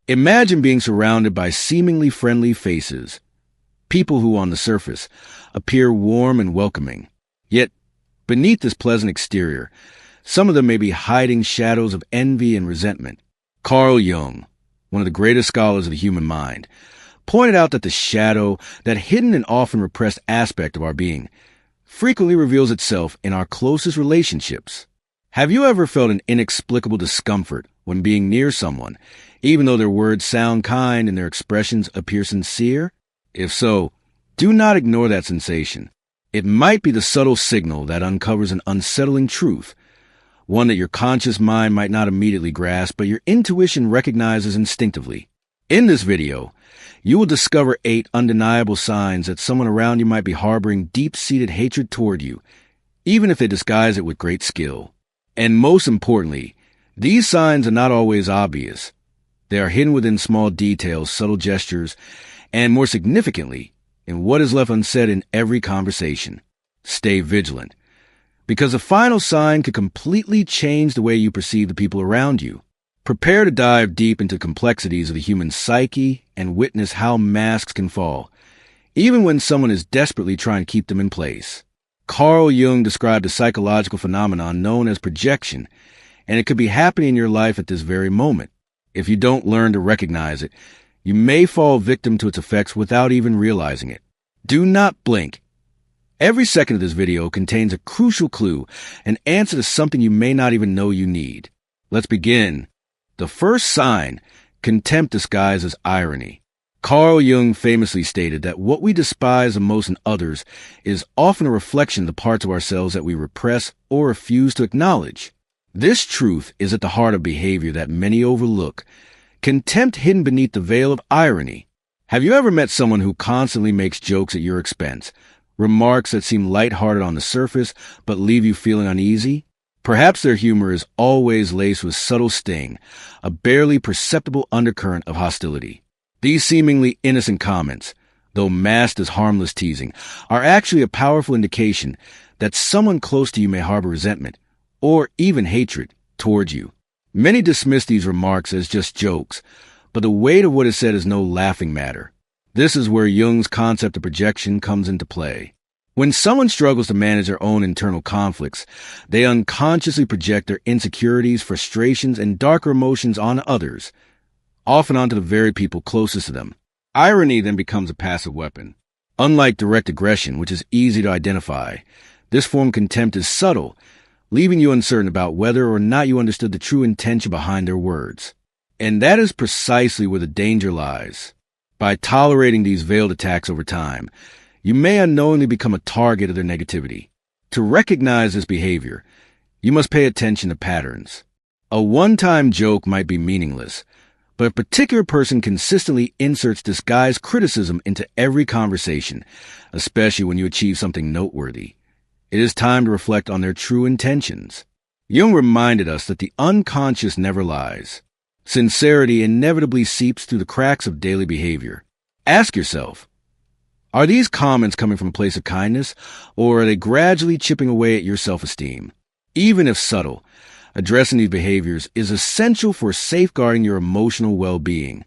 Imagine being surrounded by seemingly friendly faces, people who on the surface appear warm and welcoming. Yet, beneath this pleasant exterior, some of them may be hiding shadows of envy and resentment. Carl Jung, one of the greatest scholars of the human mind, pointed out that the shadow, that hidden and often repressed aspect of our being, frequently reveals itself in our closest relationships. Have you ever felt an inexplicable discomfort when being near someone, even though their words sound kind and their expressions appear sincere? If so, do not ignore that sensation. It might be the subtle signal that uncovers an unsettling truth, one that your conscious mind might not immediately grasp, but your intuition recognizes instinctively. In this video, you will discover 8 undeniable signs that someone around you might be harboring deep-seated hatred toward you, even if they disguise it with great skill. And most importantly, these signs are not always obvious. They are hidden within small details, subtle gestures, and more significantly, in what is left unsaid in every conversation. Stay vigilant, because the final sign could completely change the way you perceive the people around you. Prepare to dive deep into complexities of the human psyche and witness how masks can fall, even when someone is desperately trying to keep them in place. Carl Jung described a psychological phenomenon known as projection, and it could be happening in your life at this very moment. If you don't learn to recognize it, you may fall victim to its effects without even realizing it. Do not blink. Every second of this video contains a crucial clue, an answer to something you may not even know you need. Let's begin. The first sign, contempt disguised as irony. Carl Jung famously stated that what we despise the most in others is often a reflection of the parts of ourselves that we repress or refuse to acknowledge. This truth is at the heart of behavior that many overlook. Contempt hidden beneath the veil of irony. Have you ever met someone who constantly makes jokes at your expense, remarks that seem lighthearted on the surface but leave you feeling uneasy? Perhaps their humor is always laced with subtle sting, a barely perceptible undercurrent of hostility. These seemingly innocent comments, though masked as harmless teasing, are actually a powerful indication that someone close to you may harbor resentment, or even hatred, towards you. Many dismiss these remarks as just jokes, but the weight of what is said is no laughing matter. This is where Jung's concept of projection comes into play. When someone struggles to manage their own internal conflicts, they unconsciously project their insecurities, frustrations, and darker emotions on others, often onto the very people closest to them. Irony then becomes a passive weapon. Unlike direct aggression, which is easy to identify, this form of contempt is subtle, leaving you uncertain about whether or not you understood the true intention behind their words. And that is precisely where the danger lies. By tolerating these veiled attacks over time, you may unknowingly become a target of their negativity. To recognize this behavior, you must pay attention to patterns. A one-time joke might be meaningless, but a particular person consistently inserts disguised criticism into every conversation, especially when you achieve something noteworthy. It is time to reflect on their true intentions. Jung reminded us that the unconscious never lies. Sincerity inevitably seeps through the cracks of daily behavior. Ask yourself, are these comments coming from a place of kindness, or are they gradually chipping away at your self-esteem? Even if subtle, addressing these behaviors is essential for safeguarding your emotional well-being.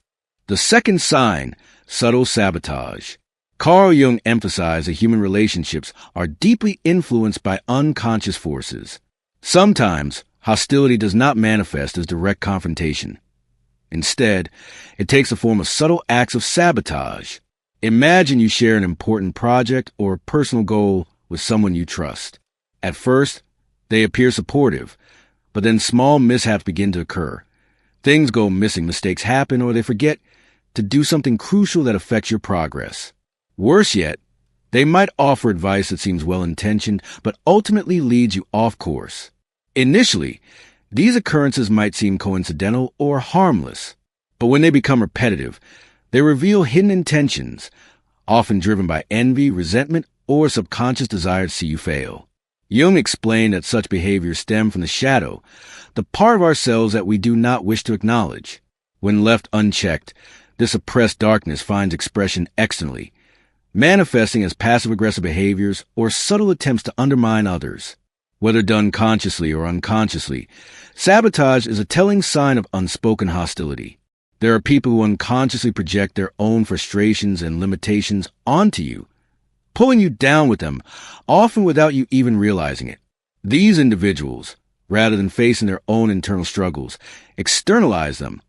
The second sign, subtle sabotage. Carl Jung emphasized that human relationships are deeply influenced by unconscious forces. Sometimes, hostility does not manifest as direct confrontation. Instead, it takes the form of subtle acts of sabotage. Imagine you share an important project or personal goal with someone you trust. At first, they appear supportive, but then small mishaps begin to occur. Things go missing, mistakes happen, or they forget to do something crucial that affects your progress. Worse yet, they might offer advice that seems well-intentioned, but ultimately leads you off course. Initially, these occurrences might seem coincidental or harmless, but when they become repetitive, they reveal hidden intentions, often driven by envy, resentment, or subconscious desire to see you fail. Jung explained that such behaviors stem from the shadow, the part of ourselves that we do not wish to acknowledge. When left unchecked, this suppressed darkness finds expression externally, manifesting as passive-aggressive behaviors or subtle attempts to undermine others. Whether done consciously or unconsciously, sabotage is a telling sign of unspoken hostility. There are people who unconsciously project their own frustrations and limitations onto you, pulling you down with them, often without you even realizing it. These individuals, rather than facing their own internal struggles, externalize them,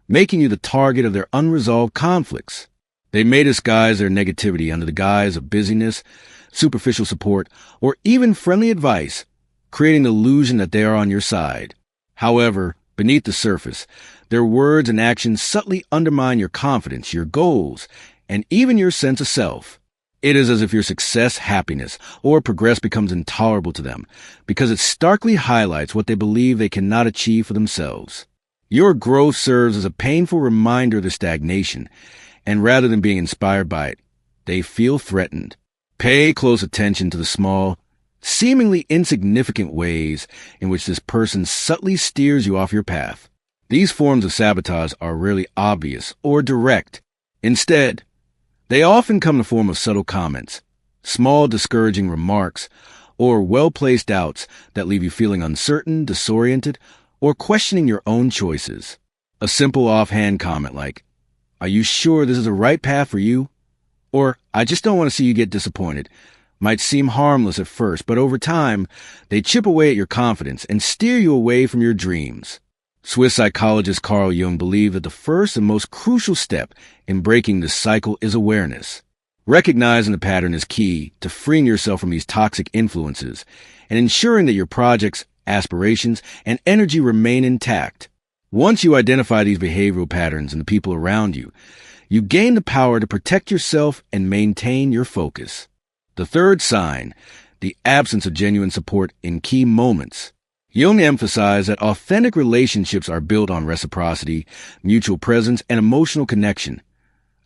making you the target of their unresolved conflicts. They may disguise their negativity under the guise of busyness, superficial support, or even friendly advice, creating the illusion that they are on your side. However, beneath the surface, their words and actions subtly undermine your confidence, your goals, and even your sense of self. It is as if your success, happiness, or progress becomes intolerable to them because it starkly highlights what they believe they cannot achieve for themselves. Your growth serves as a painful reminder of their stagnation, and rather than being inspired by it, they feel threatened. Pay close attention to the small, seemingly insignificant ways in which this person subtly steers you off your path. These forms of sabotage are rarely obvious or direct. Instead, they often come in the form of subtle comments, small discouraging remarks, or well-placed doubts that leave you feeling uncertain, disoriented, or questioning your own choices. A simple offhand comment like, "Are you sure this is the right path for you?" Or, "I just don't want to see you get disappointed," might seem harmless at first, but over time, they chip away at your confidence and steer you away from your dreams. Swiss psychologist Carl Jung believed that the first and most crucial step in breaking this cycle is awareness. Recognizing the pattern is key to freeing yourself from these toxic influences and ensuring that your projects, aspirations, and energy remain intact. Once you identify these behavioral patterns in the people around you, you gain the power to protect yourself and maintain your focus. The third sign, the absence of genuine support in key moments. Jung emphasized that authentic relationships are built on reciprocity, mutual presence, and emotional connection,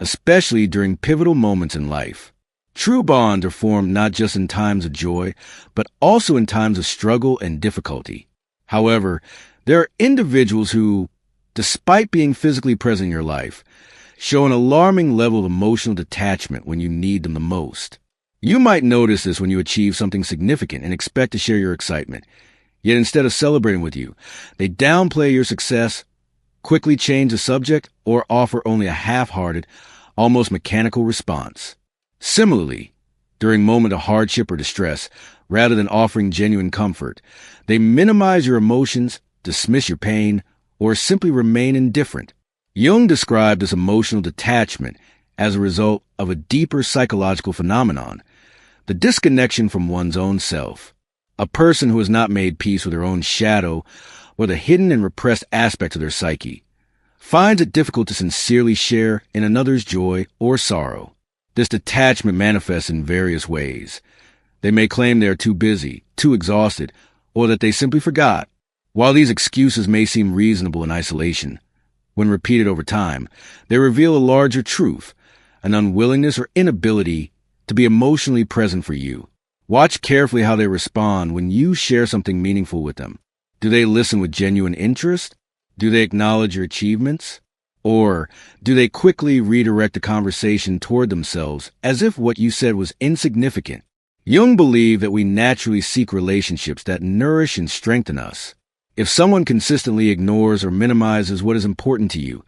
especially during pivotal moments in life. True bonds are formed not just in times of joy, but also in times of struggle and difficulty. However, there are individuals who, despite being physically present in your life, show an alarming level of emotional detachment when you need them the most. You might notice this when you achieve something significant and expect to share your excitement. Yet instead of celebrating with you, they downplay your success, quickly change the subject, or offer only a half-hearted, almost mechanical response. Similarly, during moments of hardship or distress, rather than offering genuine comfort, they minimize your emotions, dismiss your pain, or simply remain indifferent. Jung described this emotional detachment as a result of a deeper psychological phenomenon, the disconnection from one's own self. A person who has not made peace with their own shadow or the hidden and repressed aspects of their psyche finds it difficult to sincerely share in another's joy or sorrow. This detachment manifests in various ways. They may claim they are too busy, too exhausted, or that they simply forgot. While these excuses may seem reasonable in isolation, when repeated over time, they reveal a larger truth, an unwillingness or inability to be emotionally present for you. Watch carefully how they respond when you share something meaningful with them. Do they listen with genuine interest? Do they acknowledge your achievements? Or do they quickly redirect the conversation toward themselves as if what you said was insignificant? Jung believed that we naturally seek relationships that nourish and strengthen us. If someone consistently ignores or minimizes what is important to you,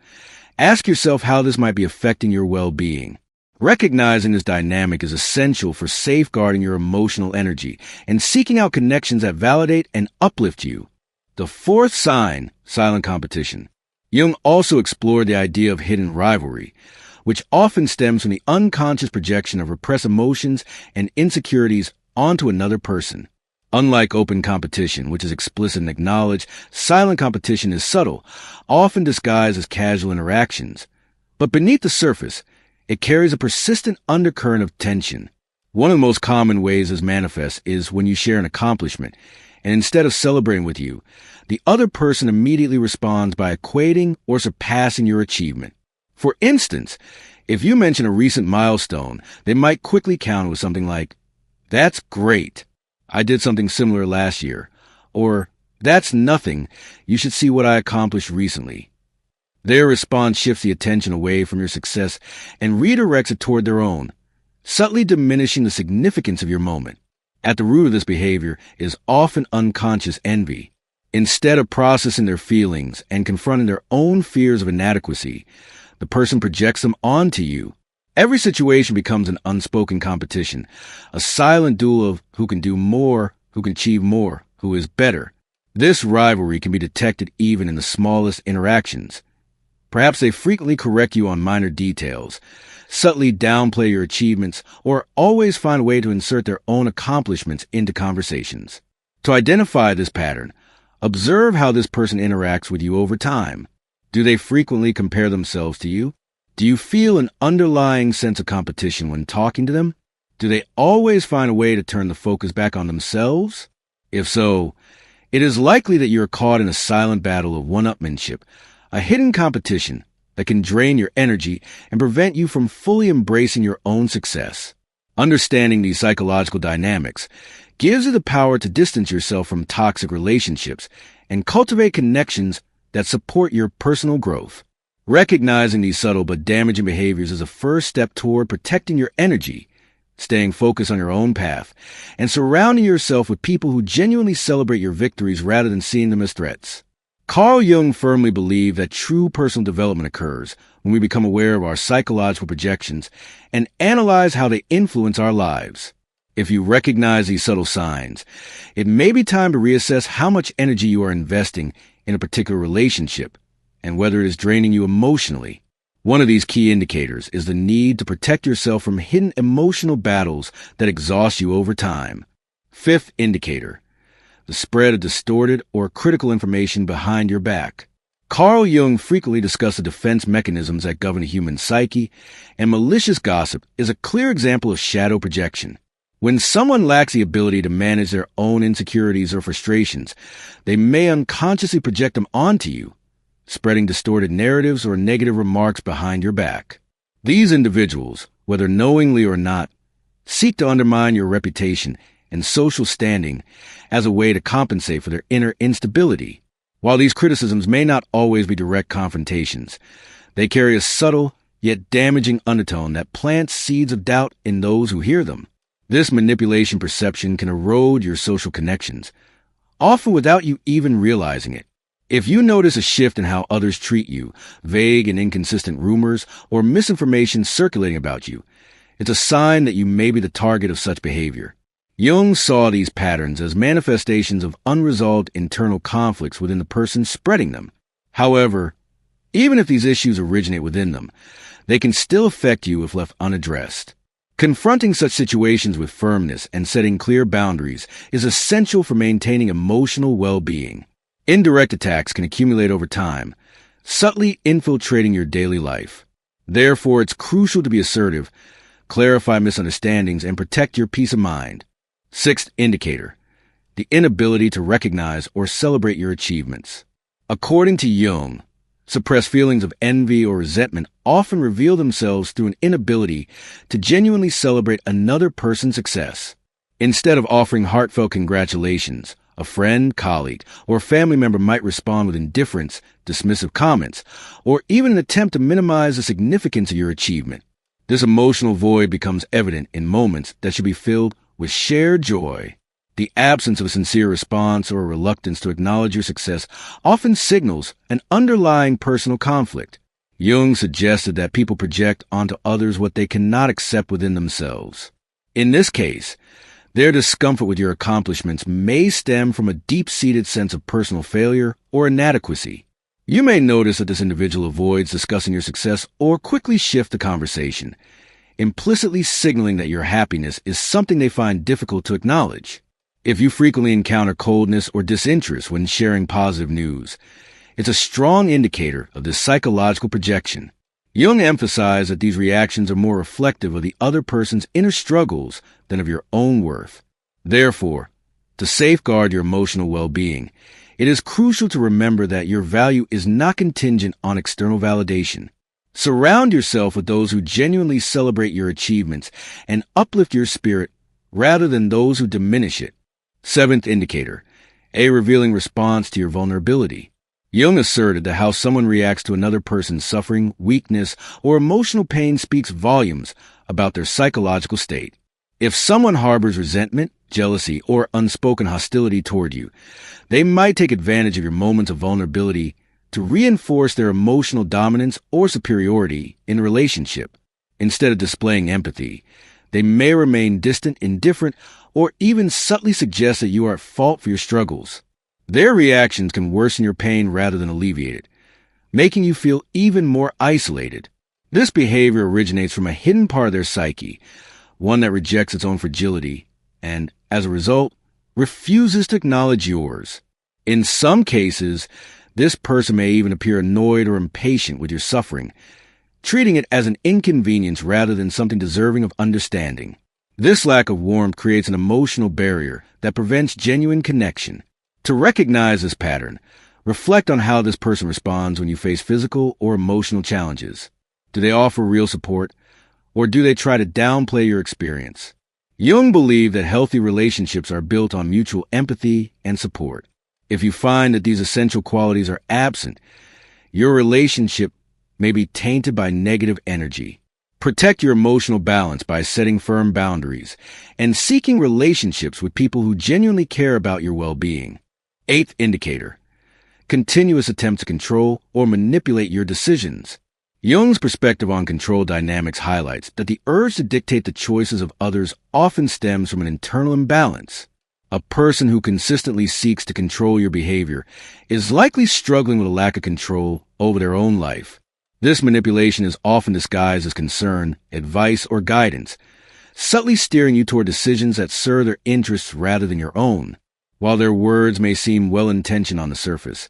ask yourself how this might be affecting your well-being. Recognizing this dynamic is essential for safeguarding your emotional energy and seeking out connections that validate and uplift you. The fourth sign, silent competition. Jung also explored the idea of hidden rivalry, which often stems from the unconscious projection of repressed emotions and insecurities onto another person. Unlike open competition, which is explicit and acknowledged, silent competition is subtle, often disguised as casual interactions. But beneath the surface, it carries a persistent undercurrent of tension. One of the most common ways this manifests is when you share an accomplishment, and instead of celebrating with you, the other person immediately responds by equating or surpassing your achievement. For instance, if you mention a recent milestone, they might quickly counter with something like, "That's great. I did something similar last year." Or, "That's nothing. You should see what I accomplished recently." Their response shifts the attention away from your success and redirects it toward their own, subtly diminishing the significance of your moment. At the root of this behavior is often unconscious envy. Instead of processing their feelings and confronting their own fears of inadequacy, the person projects them onto you. Every situation becomes an unspoken competition, a silent duel of who can do more, who can achieve more, who is better. This rivalry can be detected even in the smallest interactions. Perhaps they frequently correct you on minor details, subtly downplay your achievements, or always find a way to insert their own accomplishments into conversations. To identify this pattern, observe how this person interacts with you over time. Do they frequently compare themselves to you? Do you feel an underlying sense of competition when talking to them? Do they always find a way to turn the focus back on themselves? If so, it is likely that you are caught in a silent battle of one-upmanship, a hidden competition that can drain your energy and prevent you from fully embracing your own success. Understanding these psychological dynamics gives you the power to distance yourself from toxic relationships and cultivate connections that support your personal growth. Recognizing these subtle but damaging behaviors is a first step toward protecting your energy, staying focused on your own path, and surrounding yourself with people who genuinely celebrate your victories rather than seeing them as threats. Carl Jung firmly believed that true personal development occurs when we become aware of our psychological projections and analyze how they influence our lives. If you recognize these subtle signs, it may be time to reassess how much energy you are investing in a particular relationship and whether it is draining you emotionally. One of these key indicators is the need to protect yourself from hidden emotional battles that exhaust you over time. Fifth indicator, the spread of distorted or critical information behind your back. Carl Jung frequently discussed the defense mechanisms that govern the human psyche, and malicious gossip is a clear example of shadow projection. When someone lacks the ability to manage their own insecurities or frustrations, they may unconsciously project them onto you, spreading distorted narratives or negative remarks behind your back. These individuals, whether knowingly or not, seek to undermine your reputation and social standing as a way to compensate for their inner instability. While these criticisms may not always be direct confrontations, they carry a subtle yet damaging undertone that plants seeds of doubt in those who hear them. This manipulation perception can erode your social connections, often without you even realizing it. If you notice a shift in how others treat you, vague and inconsistent rumors, or misinformation circulating about you, it's a sign that you may be the target of such behavior. Jung saw these patterns as manifestations of unresolved internal conflicts within the person spreading them. However, even if these issues originate within them, they can still affect you if left unaddressed. Confronting such situations with firmness and setting clear boundaries is essential for maintaining emotional well-being. Indirect attacks can accumulate over time, subtly infiltrating your daily life. Therefore, it's crucial to be assertive, clarify misunderstandings, and protect your peace of mind. Sixth indicator, the inability to recognize or celebrate your achievements. According to Jung, suppressed feelings of envy or resentment often reveal themselves through an inability to genuinely celebrate another person's success. Instead of offering heartfelt congratulations, a friend, colleague, or family member might respond with indifference, dismissive comments, or even an attempt to minimize the significance of your achievement. This emotional void becomes evident in moments that should be filled with shared joy. The absence of a sincere response or a reluctance to acknowledge your success often signals an underlying personal conflict. Jung suggested that people project onto others what they cannot accept within themselves. In this case, their discomfort with your accomplishments may stem from a deep-seated sense of personal failure or inadequacy. You may notice that this individual avoids discussing your success or quickly shift the conversation, implicitly signaling that your happiness is something they find difficult to acknowledge. If you frequently encounter coldness or disinterest when sharing positive news, it's a strong indicator of this psychological projection. Jung emphasized that these reactions are more reflective of the other person's inner struggles than of your own worth. Therefore, to safeguard your emotional well-being, it is crucial to remember that your value is not contingent on external validation. Surround yourself with those who genuinely celebrate your achievements and uplift your spirit rather than those who diminish it. Seventh indicator, a revealing response to your vulnerability. Jung asserted that how someone reacts to another person's suffering, weakness, or emotional pain speaks volumes about their psychological state. If someone harbors resentment, jealousy, or unspoken hostility toward you, they might take advantage of your moments of vulnerability to reinforce their emotional dominance or superiority in a relationship. Instead of displaying empathy, they may remain distant, indifferent, or even subtly suggest that you are at fault for your struggles. Their reactions can worsen your pain rather than alleviate it, making you feel even more isolated. This behavior originates from a hidden part of their psyche, one that rejects its own fragility, and, as a result, refuses to acknowledge yours. In some cases, this person may even appear annoyed or impatient with your suffering, treating it as an inconvenience rather than something deserving of understanding. This lack of warmth creates an emotional barrier that prevents genuine connection. To recognize this pattern, reflect on how this person responds when you face physical or emotional challenges. Do they offer real support, or do they try to downplay your experience? Jung believed that healthy relationships are built on mutual empathy and support. If you find that these essential qualities are absent, your relationship may be tainted by negative energy. Protect your emotional balance by setting firm boundaries and seeking relationships with people who genuinely care about your well-being. Eighth indicator: continuous attempt to control or manipulate your decisions. Jung's perspective on control dynamics highlights that the urge to dictate the choices of others often stems from an internal imbalance. A person who consistently seeks to control your behavior is likely struggling with a lack of control over their own life. This manipulation is often disguised as concern, advice, or guidance, subtly steering you toward decisions that serve their interests rather than your own. While their words may seem well-intentioned on the surface,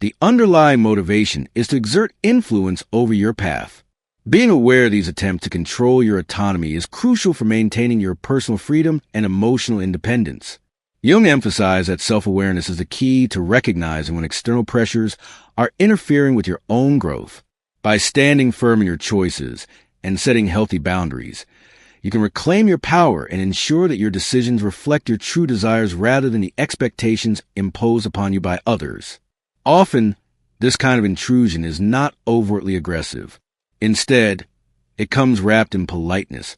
the underlying motivation is to exert influence over your path. Being aware of these attempts to control your autonomy is crucial for maintaining your personal freedom and emotional independence. Jung emphasized that self-awareness is the key to recognizing when external pressures are interfering with your own growth. By standing firm in your choices and setting healthy boundaries, you can reclaim your power and ensure that your decisions reflect your true desires rather than the expectations imposed upon you by others. Often, this kind of intrusion is not overtly aggressive. Instead, it comes wrapped in politeness,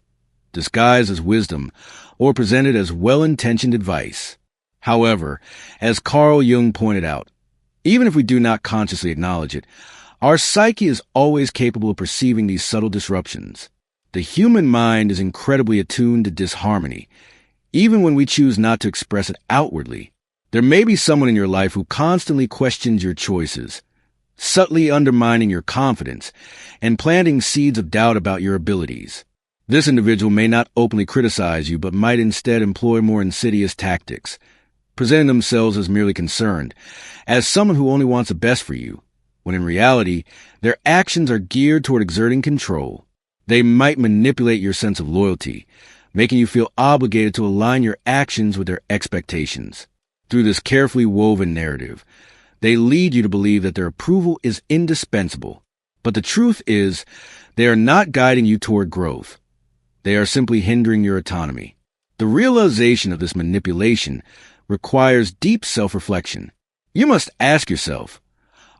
disguised as wisdom, or presented as well-intentioned advice. However, as Carl Jung pointed out, even if we do not consciously acknowledge it, our psyche is always capable of perceiving these subtle disruptions. The human mind is incredibly attuned to disharmony, even when we choose not to express it outwardly. There may be someone in your life who constantly questions your choices, subtly undermining your confidence and planting seeds of doubt about your abilities. This individual may not openly criticize you, but might instead employ more insidious tactics, presenting themselves as merely concerned, as someone who only wants the best for you, when in reality, their actions are geared toward exerting control. They might manipulate your sense of loyalty, making you feel obligated to align your actions with their expectations. Through this carefully woven narrative, they lead you to believe that their approval is indispensable. But the truth is, they are not guiding you toward growth. They are simply hindering your autonomy. The realization of this manipulation requires deep self-reflection. You must ask yourself,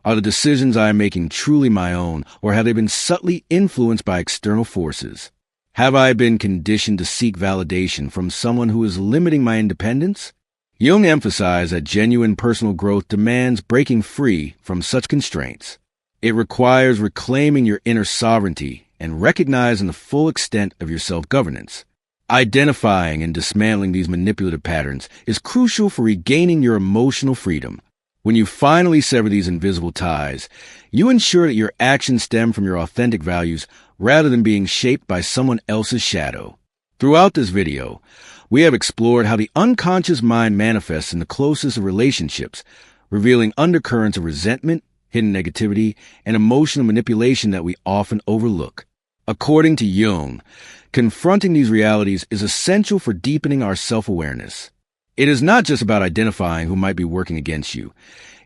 are the decisions I am making truly my own, or have they been subtly influenced by external forces? Have I been conditioned to seek validation from someone who is limiting my independence? Jung emphasized that genuine personal growth demands breaking free from such constraints. It requires reclaiming your inner sovereignty and recognizing the full extent of your self-governance. Identifying and dismantling these manipulative patterns is crucial for regaining your emotional freedom. When you finally sever these invisible ties, you ensure that your actions stem from your authentic values rather than being shaped by someone else's shadow. Throughout this video, we have explored how the unconscious mind manifests in the closest of relationships, revealing undercurrents of resentment, hidden negativity, and emotional manipulation that we often overlook. According to Jung, confronting these realities is essential for deepening our self-awareness. It is not just about identifying who might be working against you.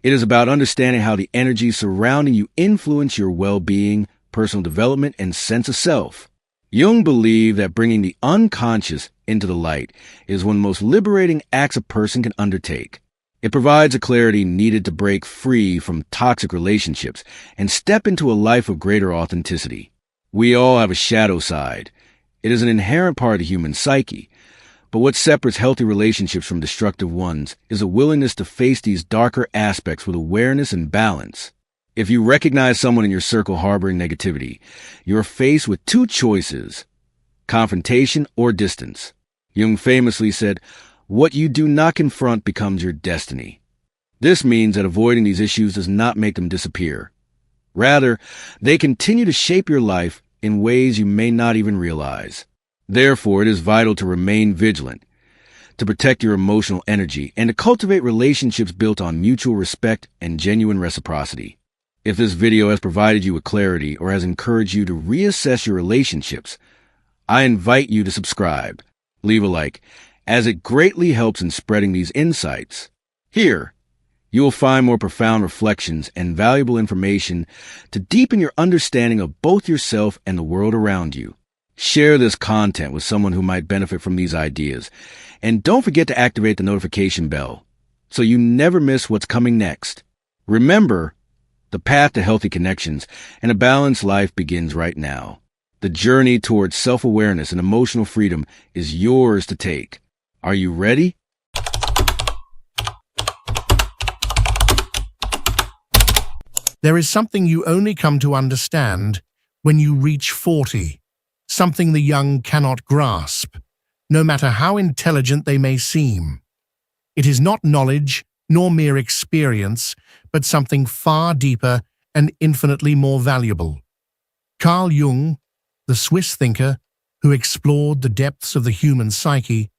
It is about understanding how the energies surrounding you influence your well-being, personal development, and sense of self. Jung believed that bringing the unconscious into the light is one of the most liberating acts a person can undertake. It provides a clarity needed to break free from toxic relationships and step into a life of greater authenticity. We all have a shadow side. It is an inherent part of the human psyche, But what separates healthy relationships from destructive ones is a willingness to face these darker aspects with awareness and balance. If you recognize someone in your circle harboring negativity, you're faced with two choices: confrontation or distance. Jung famously said, "What you do not confront becomes your destiny." This means that avoiding these issues does not make them disappear. Rather, they continue to shape your life in ways you may not even realize. Therefore, it is vital to remain vigilant, to protect your emotional energy, and to cultivate relationships built on mutual respect and genuine reciprocity. If this video has provided you with clarity or has encouraged you to reassess your relationships, I invite you to subscribe, leave a like, as it greatly helps in spreading these insights. Here, you will find more profound reflections and valuable information to deepen your understanding of both yourself and the world around you. Share this content with someone who might benefit from these ideas, and don't forget to activate the notification bell so you never miss what's coming next. Remember, the path to healthy connections and a balanced life begins right now. The journey towards self-awareness and emotional freedom is yours to take. Are you ready? There is something you only come to understand when you reach 40, something the young cannot grasp, no matter how intelligent they may seem. It is not knowledge nor mere experience, but something far deeper and infinitely more valuable. Carl Jung, the Swiss thinker who explored the depths of the human psyche,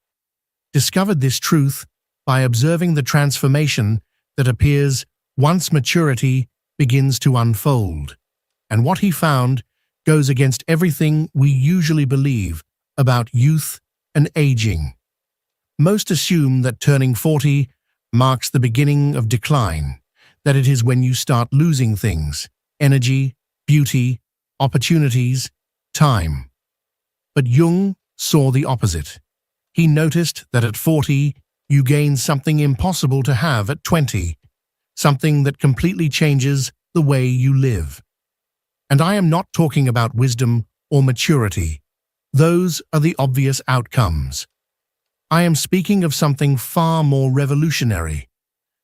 discovered this truth by observing the transformation that appears once maturity begins to unfold. And what he found goes against everything we usually believe about youth and aging. Most assume that turning 40 marks the beginning of decline, that it is when you start losing things: energy, beauty, opportunities, time. But Jung saw the opposite. He noticed that at 40, you gain something impossible to have at 20, something that completely changes the way you live. And I am not talking about wisdom or maturity. Those are the obvious outcomes. I am speaking of something far more revolutionary,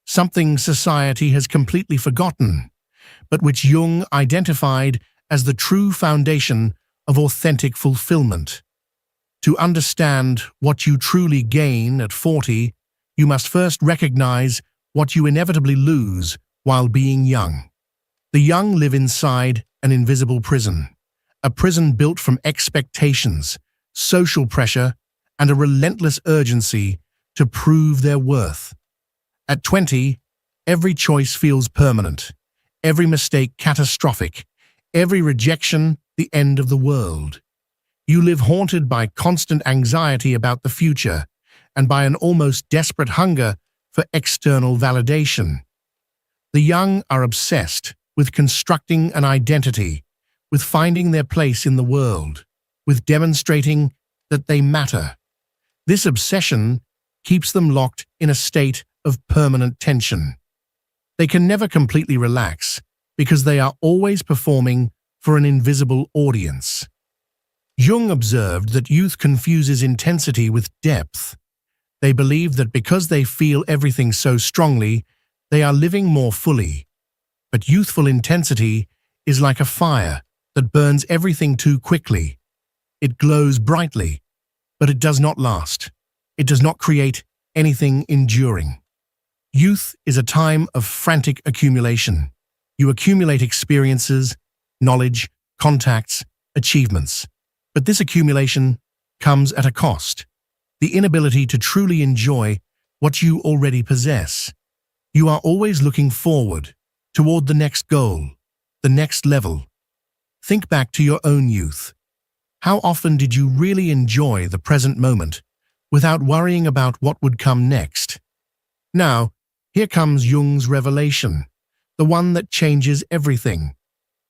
something society has completely forgotten, but which Jung identified as the true foundation of authentic fulfillment. To understand what you truly gain at 40, you must first recognize what you inevitably lose while being young. The young live inside an invisible prison, a prison built from expectations, social pressure, and a relentless urgency to prove their worth. At 20, every choice feels permanent, every mistake catastrophic, every rejection the end of the world. You live haunted by constant anxiety about the future and by an almost desperate hunger for external validation. The young are obsessed with constructing an identity, with finding their place in the world, with demonstrating that they matter. This obsession keeps them locked in a state of permanent tension. They can never completely relax because they are always performing for an invisible audience. Jung observed that youth confuses intensity with depth. They believe that because they feel everything so strongly, they are living more fully. But youthful intensity is like a fire that burns everything too quickly. It glows brightly, but it does not last. It does not create anything enduring. Youth is a time of frantic accumulation. You accumulate experiences, knowledge, contacts, achievements. But this accumulation comes at a cost: the inability to truly enjoy what you already possess. You are always looking forward, toward the next goal, the next level. Think back to your own youth. How often did you really enjoy the present moment without worrying about what would come next? Now, here comes Jung's revelation, the one that changes everything.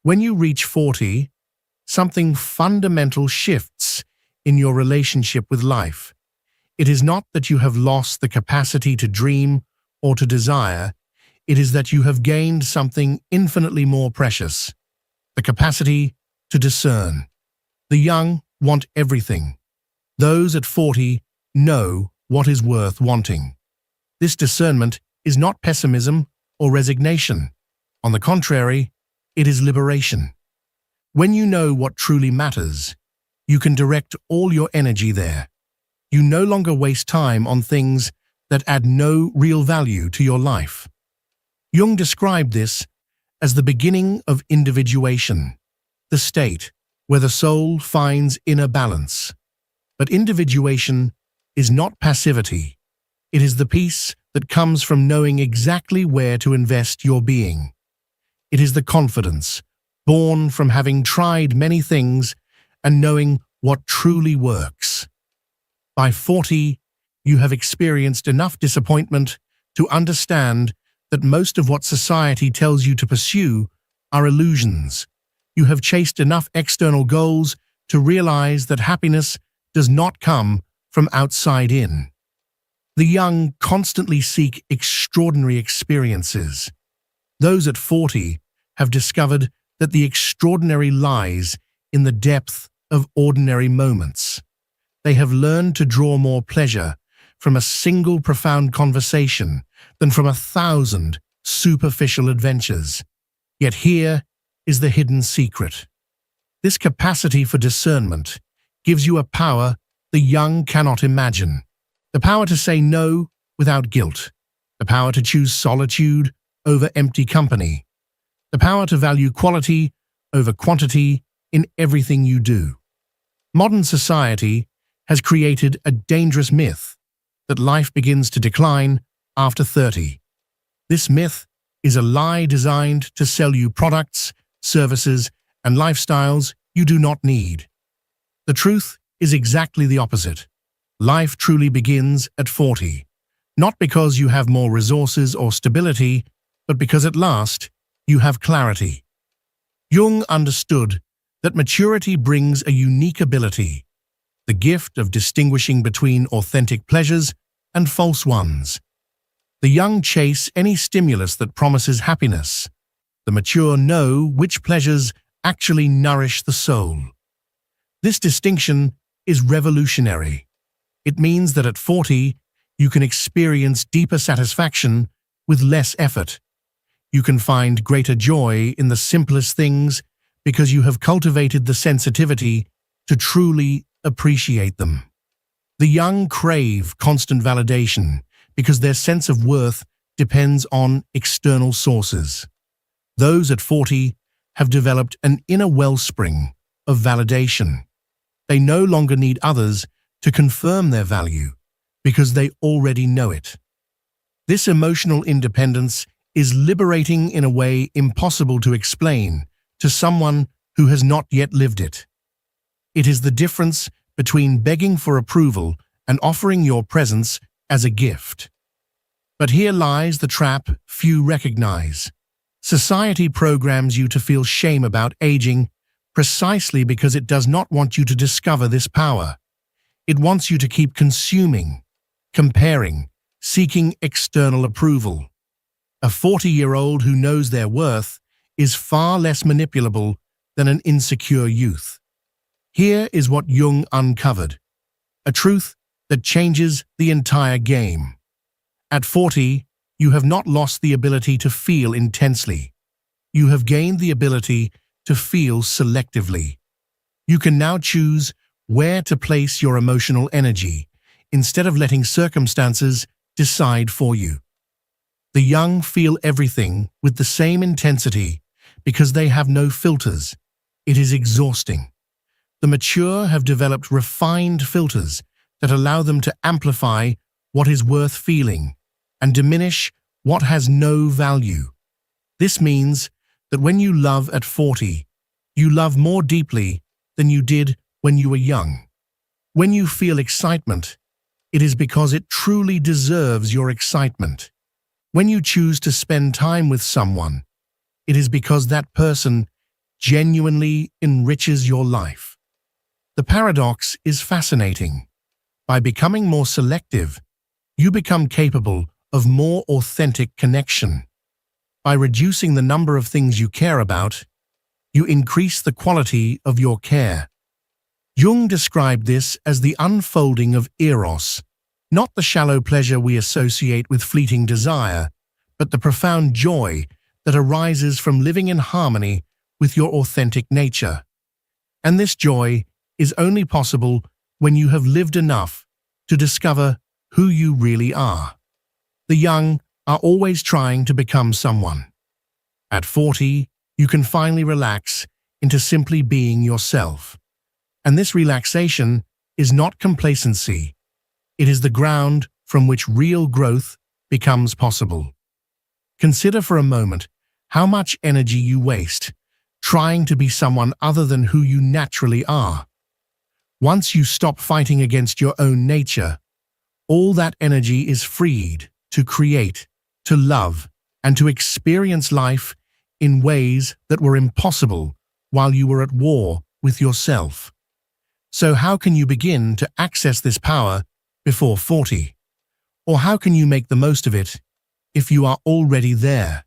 When you reach 40, something fundamental shifts in your relationship with life. It is not that you have lost the capacity to dream or to desire. It is that you have gained something infinitely more precious: the capacity to discern. The young want everything. Those at 40 know what is worth wanting. This discernment is not pessimism or resignation. On the contrary, it is liberation. When you know what truly matters, you can direct all your energy there. You no longer waste time on things that add no real value to your life. Jung described this as the beginning of individuation, the state where the soul finds inner balance. But individuation is not passivity. It is the peace that comes from knowing exactly where to invest your being. It is the confidence born from having tried many things and knowing what truly works. By 40, you have experienced enough disappointment to understand that most of what society tells you to pursue are illusions. You have chased enough external goals to realize that happiness does not come from outside in. The young constantly seek extraordinary experiences. Those at 40 have discovered that the extraordinary lies in the depth of ordinary moments. They have learned to draw more pleasure from a single profound conversation than from 1,000 superficial adventures. Yet here is the hidden secret. This capacity for discernment gives you a power the young cannot imagine. The power to say no without guilt. The power to choose solitude over empty company. The power to value quality over quantity in everything you do. Modern society has created a dangerous myth that life begins to decline after 30. This myth is a lie designed to sell you products, services, and lifestyles you do not need. The truth is exactly the opposite. Life truly begins at 40, not because you have more resources or stability, but because at last you have clarity. Jung understood that maturity brings a unique ability, the gift of distinguishing between authentic pleasures and false ones. The young chase any stimulus that promises happiness. The mature know which pleasures actually nourish the soul. This distinction is revolutionary. It means that at 40, you can experience deeper satisfaction with less effort. You can find greater joy in the simplest things because you have cultivated the sensitivity to truly appreciate them. The young crave constant validation because their sense of worth depends on external sources. Those at 40 have developed an inner wellspring of validation. They no longer need others to confirm their value because they already know it. This emotional independence is liberating in a way impossible to explain to someone who has not yet lived it. It is the difference between begging for approval and offering your presence as a gift. But here lies the trap few recognize. Society programs you to feel shame about aging precisely because it does not want you to discover this power. It wants you to keep consuming, comparing, seeking external approval. A 40-year-old who knows their worth is far less manipulable than an insecure youth. Here is what Jung uncovered, a truth that changes the entire game. At 40, you have not lost the ability to feel intensely. You have gained the ability to feel selectively. You can now choose where to place your emotional energy instead of letting circumstances decide for you. The young feel everything with the same intensity because they have no filters. It is exhausting. The mature have developed refined filters that allow them to amplify what is worth feeling and diminish what has no value. This means that when you love at 40, you love more deeply than you did when you were young. When you feel excitement, it is because it truly deserves your excitement. When you choose to spend time with someone, it is because that person genuinely enriches your life. The paradox is fascinating. By becoming more selective, you become capable of more authentic connection. By reducing the number of things you care about, you increase the quality of your care. Jung described this as the unfolding of eros, not the shallow pleasure we associate with fleeting desire, but the profound joy that arises from living in harmony with your authentic nature. And this joy is only possible when you have lived enough to discover who you really are. The young are always trying to become someone. At 40, you can finally relax into simply being yourself. And this relaxation is not complacency. It is the ground from which real growth becomes possible. Consider for a moment how much energy you waste trying to be someone other than who you naturally are. Once you stop fighting against your own nature, all that energy is freed to create, to love, and to experience life in ways that were impossible while you were at war with yourself. So how can you begin to access this power before 40? Or how can you make the most of it if you are already there?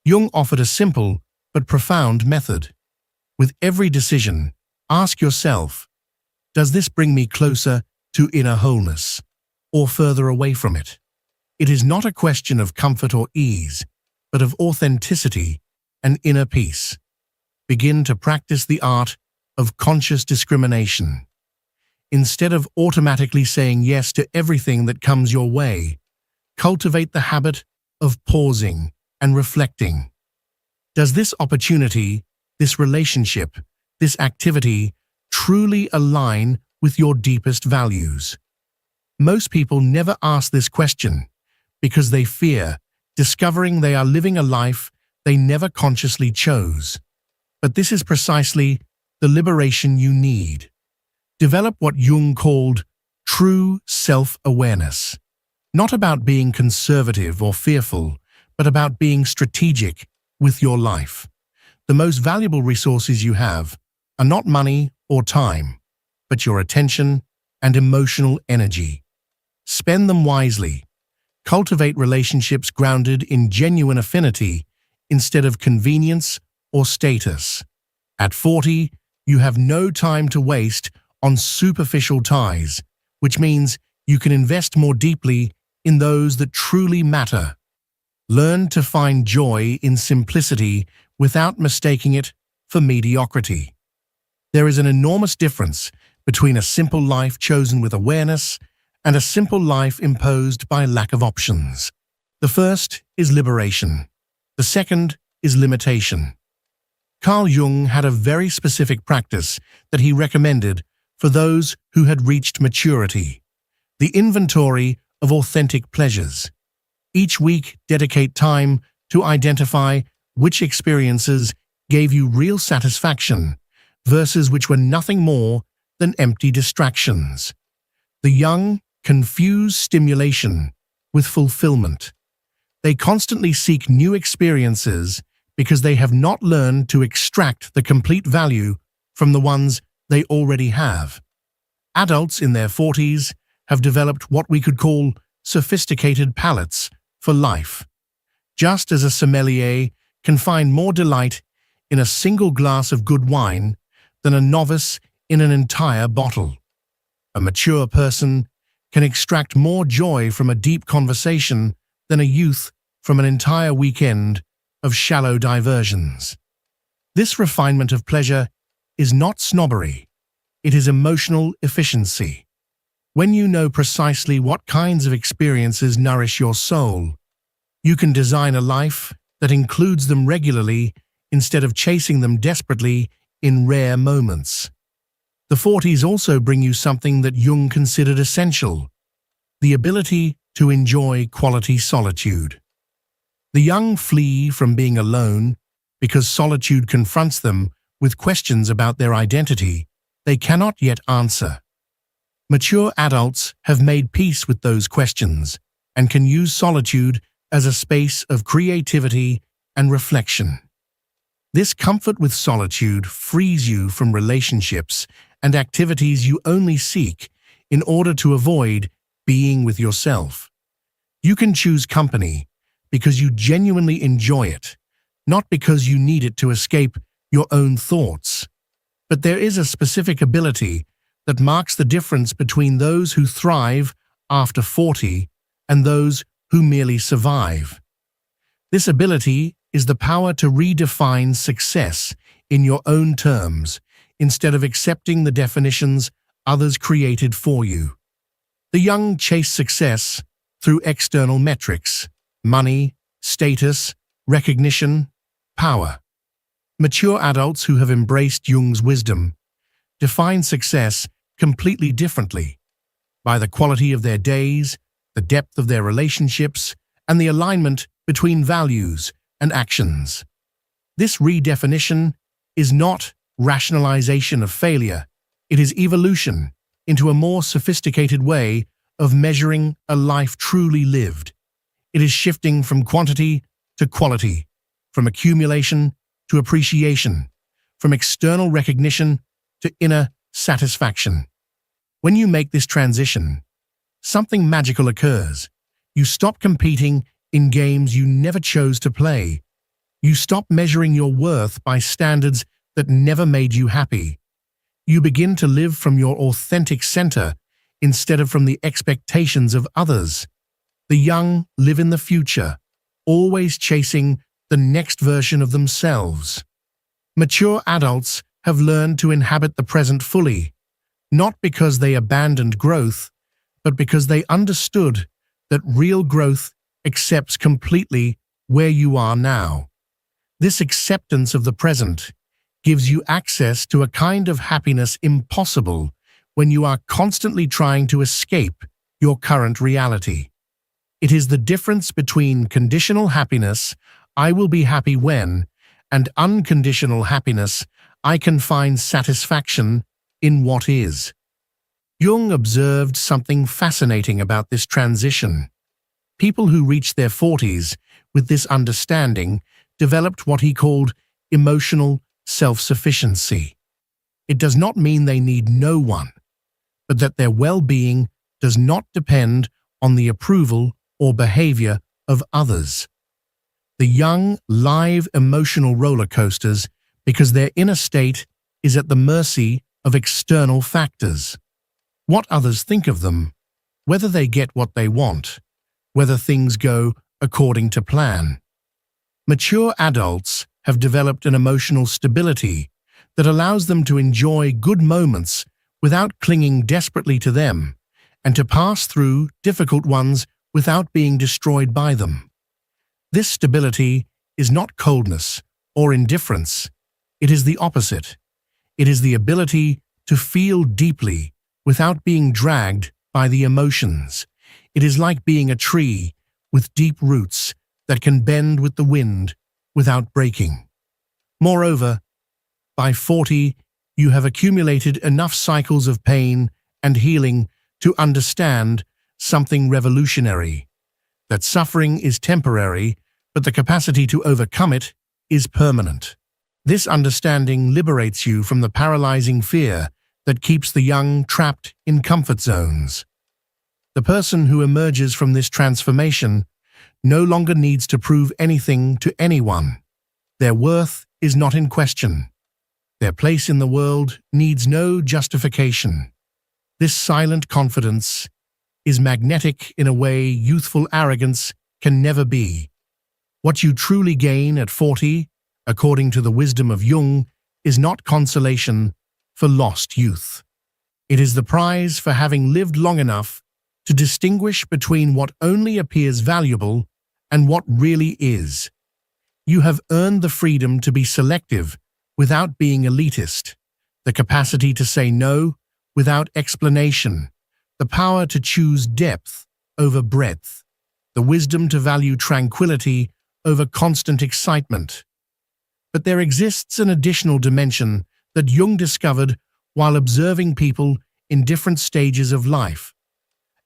Jung offered a simple but profound method. With every decision, ask yourself, does this bring me closer to inner wholeness or further away from it? It is not a question of comfort or ease, but of authenticity and inner peace. Begin to practice the art of conscious discrimination. Instead of automatically saying yes to everything that comes your way, cultivate the habit of pausing and reflecting. Does this opportunity, this relationship, this activity truly align with your deepest values? Most people never ask this question because they fear discovering they are living a life they never consciously chose. But this is precisely the liberation you need. Develop what Jung called true self-awareness. Not about being conservative or fearful, but about being strategic with your life. The most valuable resources you have are not money or time, but your attention and emotional energy. Spend them wisely. Cultivate relationships grounded in genuine affinity instead of convenience or status. At 40, you have no time to waste on superficial ties, which means you can invest more deeply in those that truly matter. Learn to find joy in simplicity without mistaking it for mediocrity. There is an enormous difference between a simple life chosen with awareness and a simple life imposed by lack of options. The first is liberation. The second is limitation. Carl Jung had a very specific practice that he recommended for those who had reached maturity: the inventory of authentic pleasures. Each week, dedicate time to identify which experiences gave you real satisfaction versus which were nothing more than empty distractions. The young confuse stimulation with fulfillment. They constantly seek new experiences because they have not learned to extract the complete value from the ones they already have. Adults in their 40s have developed what we could call sophisticated palates for life. Just as a sommelier can find more delight in a single glass of good wine than a novice in an entire bottle. A mature person can extract more joy from a deep conversation than a youth from an entire weekend of shallow diversions. This refinement of pleasure is not snobbery. It is emotional efficiency. When you know precisely what kinds of experiences nourish your soul, you can design a life that includes them regularly instead of chasing them desperately in rare moments. The 40s also bring you something that Jung considered essential: the ability to enjoy quality solitude. The young flee from being alone because solitude confronts them with questions about their identity they cannot yet answer. Mature adults have made peace with those questions and can use solitude as a space of creativity and reflection. This comfort with solitude frees you from relationships and activities you only seek in order to avoid being with yourself. You can choose company because you genuinely enjoy it, not because you need it to escape your own thoughts. But there is a specific ability that marks the difference between those who thrive after 40 and those who merely survive. This ability is the power to redefine success in your own terms instead of accepting the definitions others created for you. The young chase success through external metrics: money, status, recognition, power. Mature adults who have embraced Jung's wisdom define success completely differently, by the quality of their days, the depth of their relationships, and the alignment between values and actions. This redefinition is not rationalization of failure, it is evolution into a more sophisticated way of measuring a life truly lived. It is shifting from quantity to quality, from accumulation to appreciation, from external recognition to inner satisfaction. When you make this transition, something magical occurs. You stop competing in games you never chose to play. You stop measuring your worth by standards that never made you happy. You begin to live from your authentic center instead of from the expectations of others. The young live in the future, always chasing the next version of themselves. Mature adults have learned to inhabit the present fully, not because they abandoned growth, but because they understood that real growth accepts completely where you are now. This acceptance of the present gives you access to a kind of happiness impossible when you are constantly trying to escape your current reality. It is the difference between conditional happiness, I will be happy when, and unconditional happiness, I can find satisfaction in what is. Jung observed something fascinating about this transition. People who reached their 40s with this understanding developed what he called emotional self-sufficiency. It does not mean they need no one, but that their well-being does not depend on the approval or behavior of others. The young live emotional roller coasters because their inner state is at the mercy of external factors. What others think of them, whether they get what they want, whether things go according to plan. Mature adults have developed an emotional stability that allows them to enjoy good moments without clinging desperately to them, and to pass through difficult ones without being destroyed by them. This stability is not coldness or indifference. It is the opposite. It is the ability to feel deeply without being dragged by the emotions. It is like being a tree with deep roots that can bend with the wind without breaking. Moreover, by 40, you have accumulated enough cycles of pain and healing to understand something revolutionary, that suffering is temporary, but the capacity to overcome it is permanent. This understanding liberates you from the paralyzing fear that keeps the young trapped in comfort zones. The person who emerges from this transformation no longer needs to prove anything to anyone. Their worth is not in question. Their place in the world needs no justification. This silent confidence is magnetic in a way youthful arrogance can never be. What you truly gain at 40, according to the wisdom of Jung, is not consolation for lost youth. It is the prize for having lived long enough to distinguish between what only appears valuable and what really is. You have earned the freedom to be selective without being elitist, the capacity to say no without explanation, the power to choose depth over breadth, the wisdom to value tranquility over constant excitement. But there exists an additional dimension that Jung discovered while observing people in different stages of life.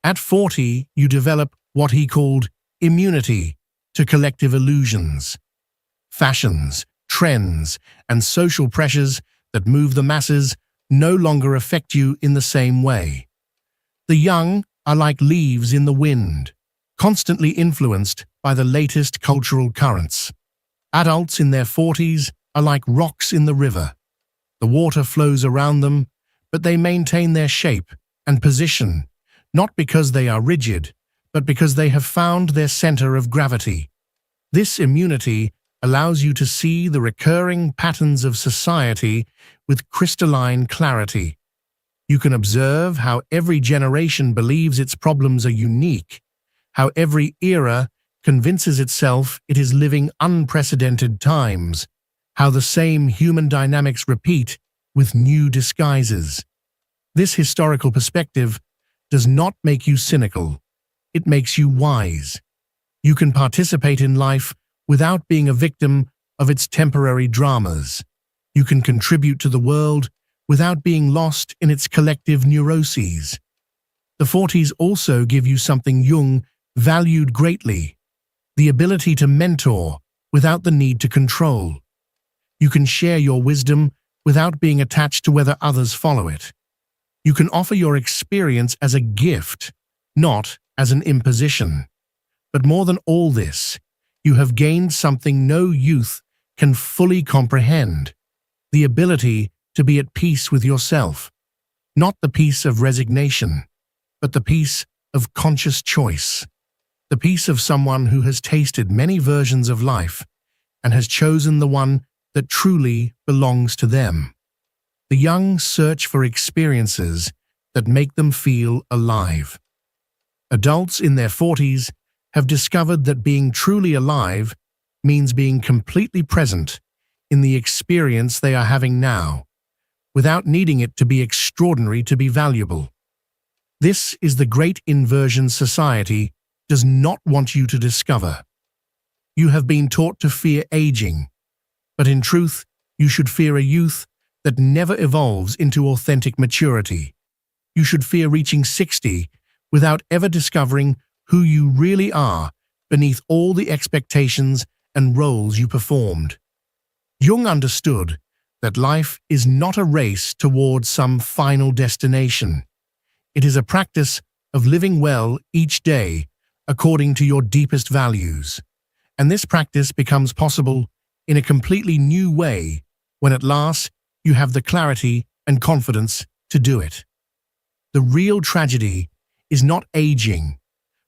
At 40, you develop what he called immunity to collective illusions. Fashions, trends, and social pressures that move the masses no longer affect you in the same way. The young are like leaves in the wind, constantly influenced by the latest cultural currents. Adults in their 40s are like rocks in the river. The water flows around them, but they maintain their shape and position, not because they are rigid, but because they have found their center of gravity. This immunity allows you to see the recurring patterns of society with crystalline clarity. You can observe how every generation believes its problems are unique, how every era convinces itself it is living unprecedented times, how the same human dynamics repeat with new disguises. This historical perspective does not make you cynical. It makes you wise. You can participate in life without being a victim of its temporary dramas. You can contribute to the world without being lost in its collective neuroses. The 40s also give you something Jung valued greatly: the ability to mentor without the need to control. You can share your wisdom without being attached to whether others follow it. You can offer your experience as a gift, not as an imposition. But more than all this, you have gained something no youth can fully comprehend: the ability to be at peace with yourself. Not the peace of resignation, but the peace of conscious choice. The peace of someone who has tasted many versions of life and has chosen the one that truly belongs to them. The young search for experiences that make them feel alive. Adults in their 40s have discovered that being truly alive means being completely present in the experience they are having now, without needing it to be extraordinary to be valuable. This is the great inversion society does not want you to discover. You have been taught to fear aging, but in truth, you should fear a youth that never evolves into authentic maturity. You should fear reaching 60 without ever discovering who you really are beneath all the expectations and roles you performed. Jung understood that life is not a race towards some final destination. It is a practice of living well each day according to your deepest values. And this practice becomes possible in a completely new way when at last you have the clarity and confidence to do it. The real tragedy is not aging.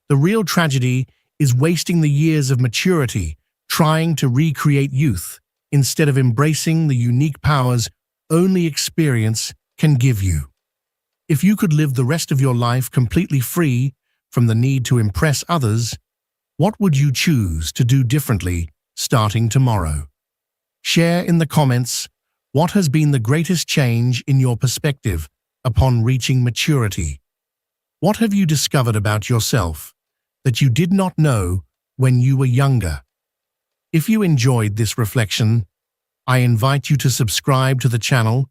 The real tragedy is wasting the years of maturity trying to recreate youth instead of embracing the unique powers only experience can give you. If you could live the rest of your life completely free from the need to impress others, what would you choose to do differently starting tomorrow? Share in the comments what has been the greatest change in your perspective upon reaching maturity. What have you discovered about yourself that you did not know when you were younger? If you enjoyed this reflection, I invite you to subscribe to the channel,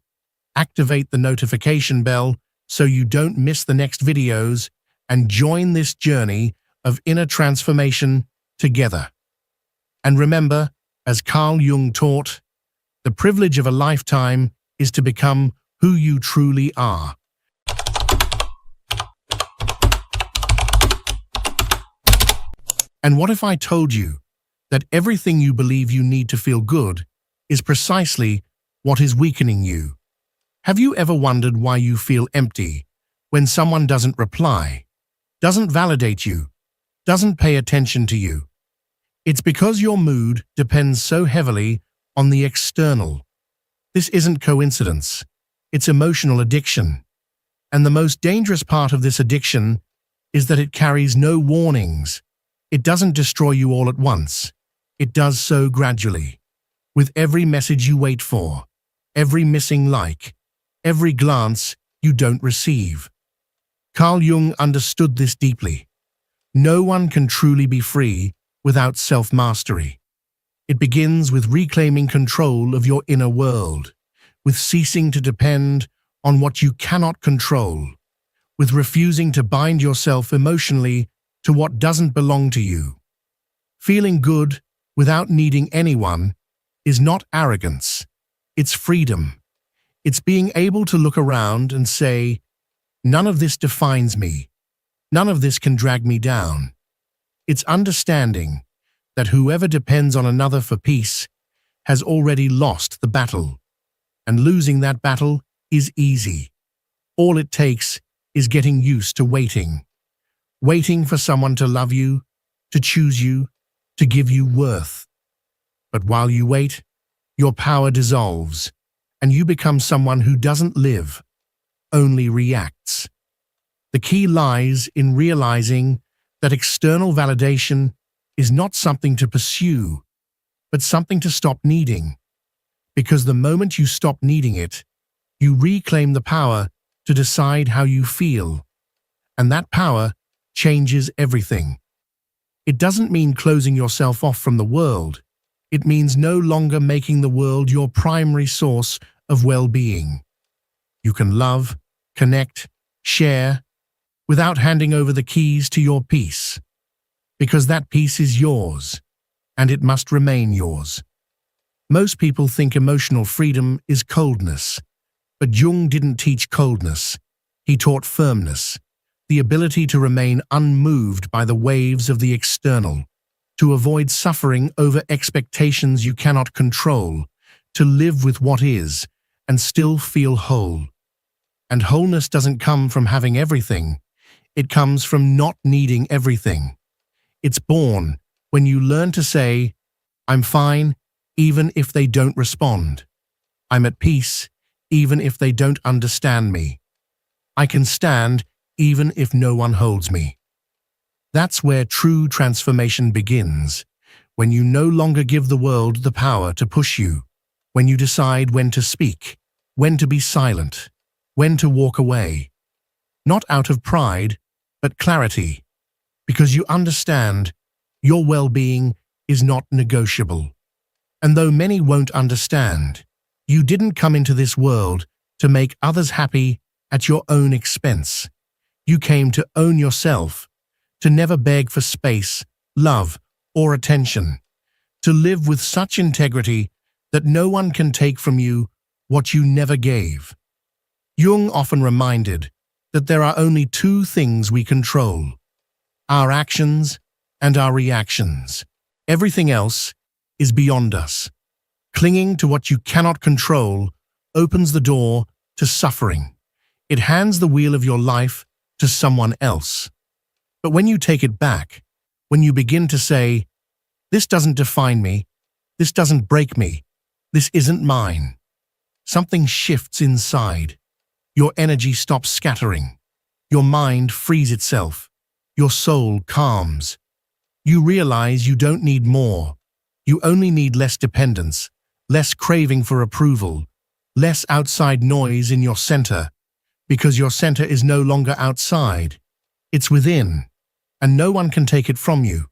activate the notification bell so you don't miss the next videos, and join this journey of inner transformation together. And remember, as Carl Jung taught, the privilege of a lifetime is to become who you truly are. And what if I told you that everything you believe you need to feel good is precisely what is weakening you? Have you ever wondered why you feel empty when someone doesn't reply, doesn't validate you, doesn't pay attention to you? It's because your mood depends so heavily on the external. This isn't coincidence. It's emotional addiction. And the most dangerous part of this addiction is that it carries no warnings. It doesn't destroy you all at once. It does so gradually, with every message you wait for, every missing like, every glance you don't receive. Carl Jung understood this deeply. No one can truly be free without self-mastery. It begins with reclaiming control of your inner world, with ceasing to depend on what you cannot control, with refusing to bind yourself emotionally to what doesn't belong to you. Feeling good without needing anyone is not arrogance, it's freedom. It's being able to look around and say, none of this defines me. None of this can drag me down. It's understanding that whoever depends on another for peace has already lost the battle, and losing that battle is easy. All it takes is getting used to waiting. Waiting for someone to love you, to choose you, to give you worth. But while you wait, your power dissolves, and you become someone who doesn't live, only reacts. The key lies in realizing that external validation is not something to pursue, but something to stop needing. Because the moment you stop needing it, you reclaim the power to decide how you feel. And that power changes everything. It doesn't mean closing yourself off from the world. It means no longer making the world your primary source of well-being. You can love, connect, share, without handing over the keys to your peace. Because that peace is yours, and it must remain yours. Most people think emotional freedom is coldness, but Jung didn't teach coldness. He taught firmness, the ability to remain unmoved by the waves of the external, to avoid suffering over expectations you cannot control, to live with what is and still feel whole. And wholeness doesn't come from having everything. It comes from not needing everything. It's born when you learn to say, "I'm fine," even if they don't respond. "I'm at peace," even if they don't understand me. "I can stand," even if no one holds me. That's where true transformation begins, when you no longer give the world the power to push you, when you decide when to speak, when to be silent, when to walk away. Not out of pride, but clarity, because you understand your well-being is not negotiable. And though many won't understand, you didn't come into this world to make others happy at your own expense. You came to own yourself, to never beg for space, love, or attention, to live with such integrity that no one can take from you what you never gave. Jung often reminded that there are only two things we control: our actions and our reactions. Everything else is beyond us. Clinging to what you cannot control opens the door to suffering. It hands the wheel of your life to someone else. But when you take it back, when you begin to say, "This doesn't define me, this doesn't break me, this isn't mine," something shifts inside. Your energy stops scattering. Your mind frees itself. Your soul calms. You realize you don't need more. You only need less dependence, less craving for approval, less outside noise in your center, because your center is no longer outside. It's within, and no one can take it from you.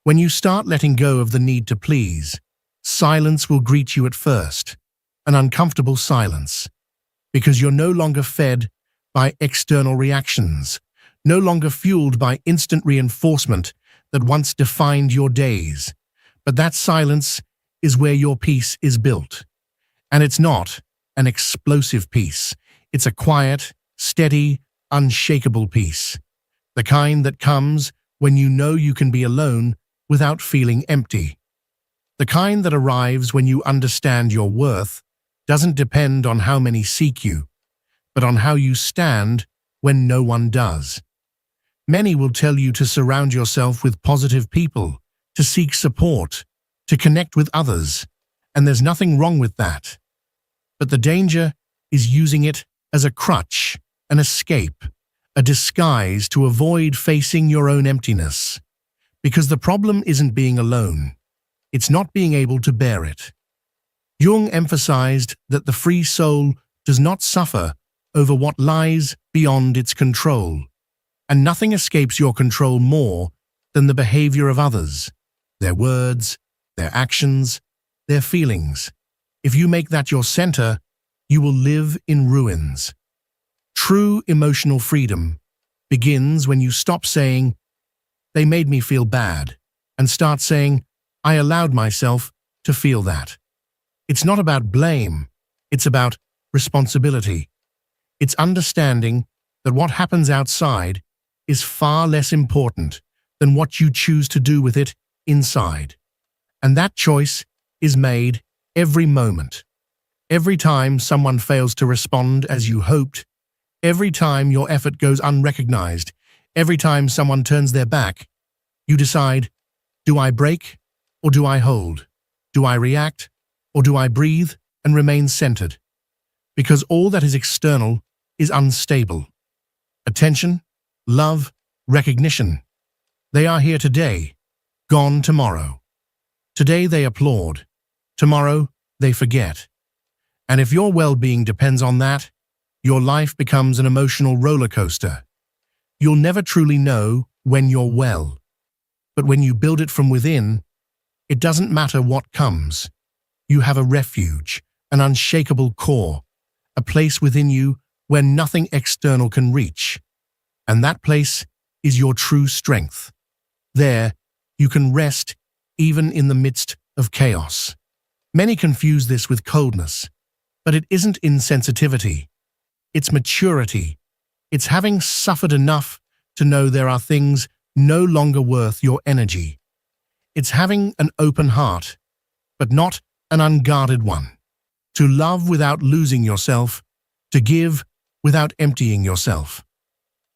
When you start letting go of the need to please, silence will greet you at first, an uncomfortable silence, because you're no longer fed by external reactions, no longer fueled by instant reinforcement that once defined your days. But that silence is where your peace is built. And it's not an explosive peace. It's a quiet, steady, unshakable peace. The kind that comes when you know you can be alone without feeling empty. The kind that arrives when you understand your worth doesn't depend on how many seek you, but on how you stand when no one does. Many will tell you to surround yourself with positive people, to seek support, to connect with others, and there's nothing wrong with that. But the danger is using it as a crutch, an escape, a disguise to avoid facing your own emptiness. Because the problem isn't being alone. It's not being able to bear it. Jung emphasized that the free soul does not suffer over what lies beyond its control, and nothing escapes your control more than the behavior of others, their words, their actions, their feelings. If you make that your center, you will live in ruins. True emotional freedom begins when you stop saying, "They made me feel bad," and start saying, "I allowed myself to feel that." It's not about blame, it's about responsibility. It's understanding that what happens outside is far less important than what you choose to do with it inside. And that choice is made every moment. Every time someone fails to respond as you hoped, Every time your effort goes unrecognized, every time someone turns their back, you decide, do I break or do I hold? Do I react or do I breathe and remain centered? Because all that is external is unstable. Attention, love, recognition. They are here today, gone tomorrow. Today they applaud, tomorrow they forget. And if your well-being depends on that, your life becomes an emotional roller coaster. You'll never truly know when you're well. But when you build it from within, it doesn't matter what comes. You have a refuge, an unshakable core, a place within you where nothing external can reach. And that place is your true strength. There, you can rest even in the midst of chaos. Many confuse this with coldness, but it isn't insensitivity. It's maturity. It's having suffered enough to know there are things no longer worth your energy. It's having an open heart, but not an unguarded one. To love without losing yourself, to give without emptying yourself.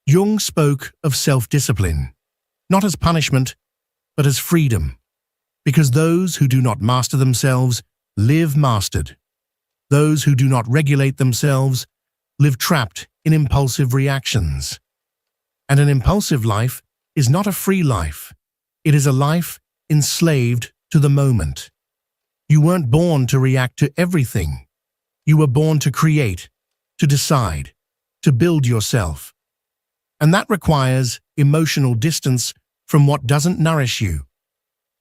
Jung spoke of self-discipline, not as punishment, but as freedom, because those who do not master themselves live mastered. Those who do not regulate themselves live trapped in impulsive reactions. And an impulsive life is not a free life. It is a life enslaved to the moment. You weren't born to react to everything. You were born to create, to decide, to build yourself. And that requires emotional distance from what doesn't nourish you.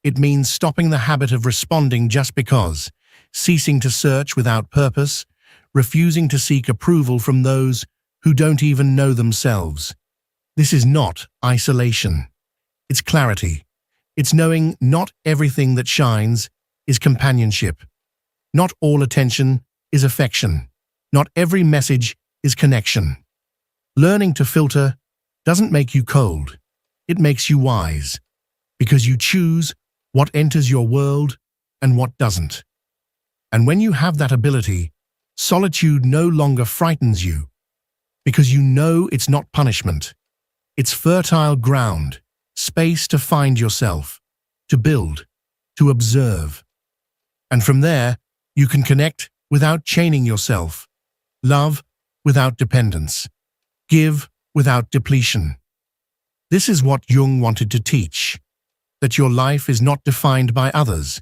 It means stopping the habit of responding just because, ceasing to search without purpose, refusing to seek approval from those who don't even know themselves. This is not isolation. It's clarity. It's knowing not everything that shines is companionship. Not all attention is affection. Not every message is connection. Learning to filter doesn't make you cold. It makes you wise, because you choose what enters your world and what doesn't. And when you have that ability, solitude no longer frightens you, because you know it's not punishment. It's fertile ground, space to find yourself, to build, to observe. And from there, you can connect without chaining yourself, love without dependence, give without depletion. This is what Jung wanted to teach, that your life is not defined by others,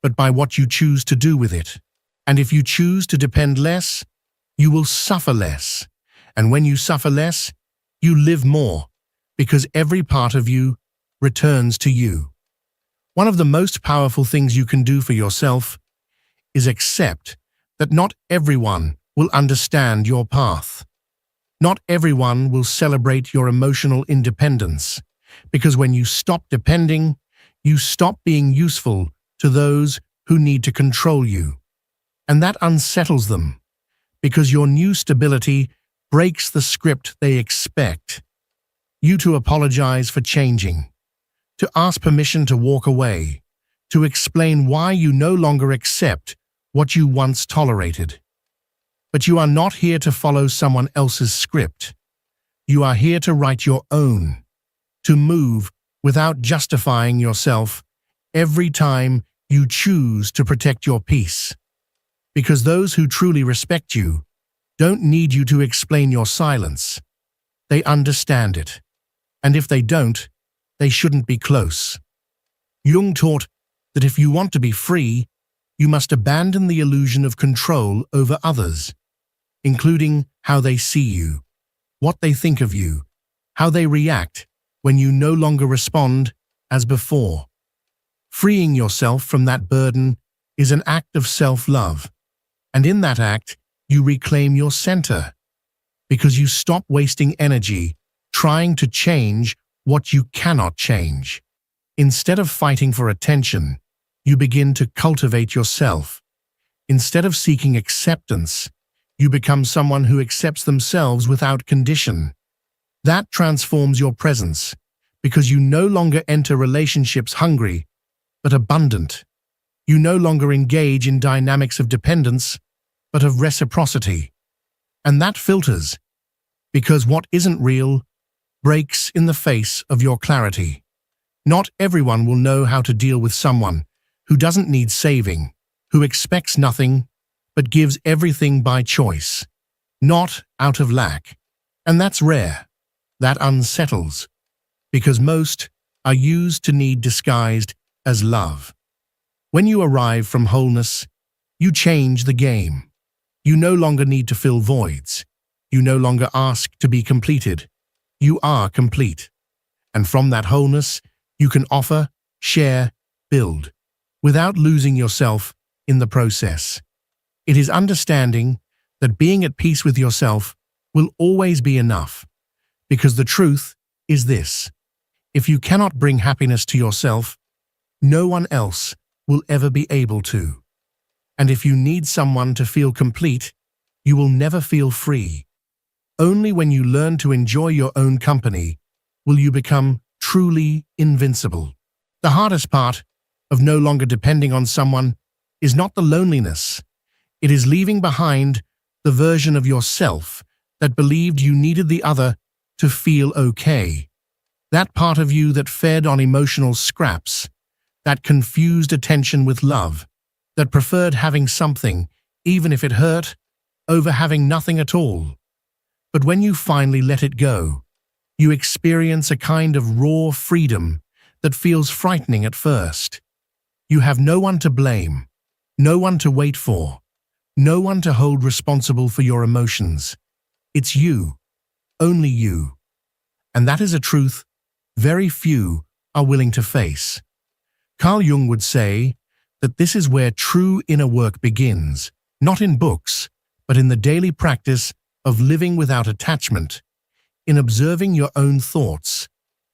but by what you choose to do with it. And if you choose to depend less, you will suffer less. And when you suffer less, you live more, because every part of you returns to you. One of the most powerful things you can do for yourself is accept that not everyone will understand your path. Not everyone will celebrate your emotional independence, because when you stop depending, you stop being useful to those who need to control you. And that unsettles them, because your new stability breaks the script they expect. You to apologize for changing, to ask permission to walk away, to explain why you no longer accept what you once tolerated. But you are not here to follow someone else's script. You are here to write your own, to move without justifying yourself every time you choose to protect your peace. Because those who truly respect you don't need you to explain your silence. They understand it. And if they don't, they shouldn't be close. Jung taught that if you want to be free, you must abandon the illusion of control over others, including how they see you, what they think of you, how they react when you no longer respond as before. Freeing yourself from that burden is an act of self-love, and in that act, you reclaim your center, because you stop wasting energy trying to change what you cannot change. Instead of fighting for attention, you begin to cultivate yourself. Instead of seeking acceptance, you become someone who accepts themselves without condition. That transforms your presence, because you no longer enter relationships hungry, but abundant. You no longer engage in dynamics of dependence, but of reciprocity. And that filters. Because what isn't real breaks in the face of your clarity. Not everyone will know how to deal with someone who doesn't need saving, who expects nothing but gives everything by choice, not out of lack. And that's rare. That unsettles, because most are used to need disguised as love. When you arrive from wholeness, you change the game. You no longer need to fill voids. You no longer ask to be completed. You are complete. And from that wholeness, you can offer, share, build, without losing yourself in the process. It is understanding that being at peace with yourself will always be enough, because the truth is this: if you cannot bring happiness to yourself, no one else will ever be able to. And if you need someone to feel complete, you will never feel free. Only when you learn to enjoy your own company will you become truly invincible. The hardest part of no longer depending on someone is not the loneliness. It is leaving behind the version of yourself that believed you needed the other to feel okay. That part of you that fed on emotional scraps, that confused attention with love, that preferred having something, even if it hurt, over having nothing at all. But when you finally let it go, you experience a kind of raw freedom that feels frightening at first. You have no one to blame, no one to wait for, no one to hold responsible for your emotions. It's you, only you. And that is a truth very few are willing to face. Carl Jung would say that this is where true inner work begins, not in books, but in the daily practice of living without attachment, in observing your own thoughts,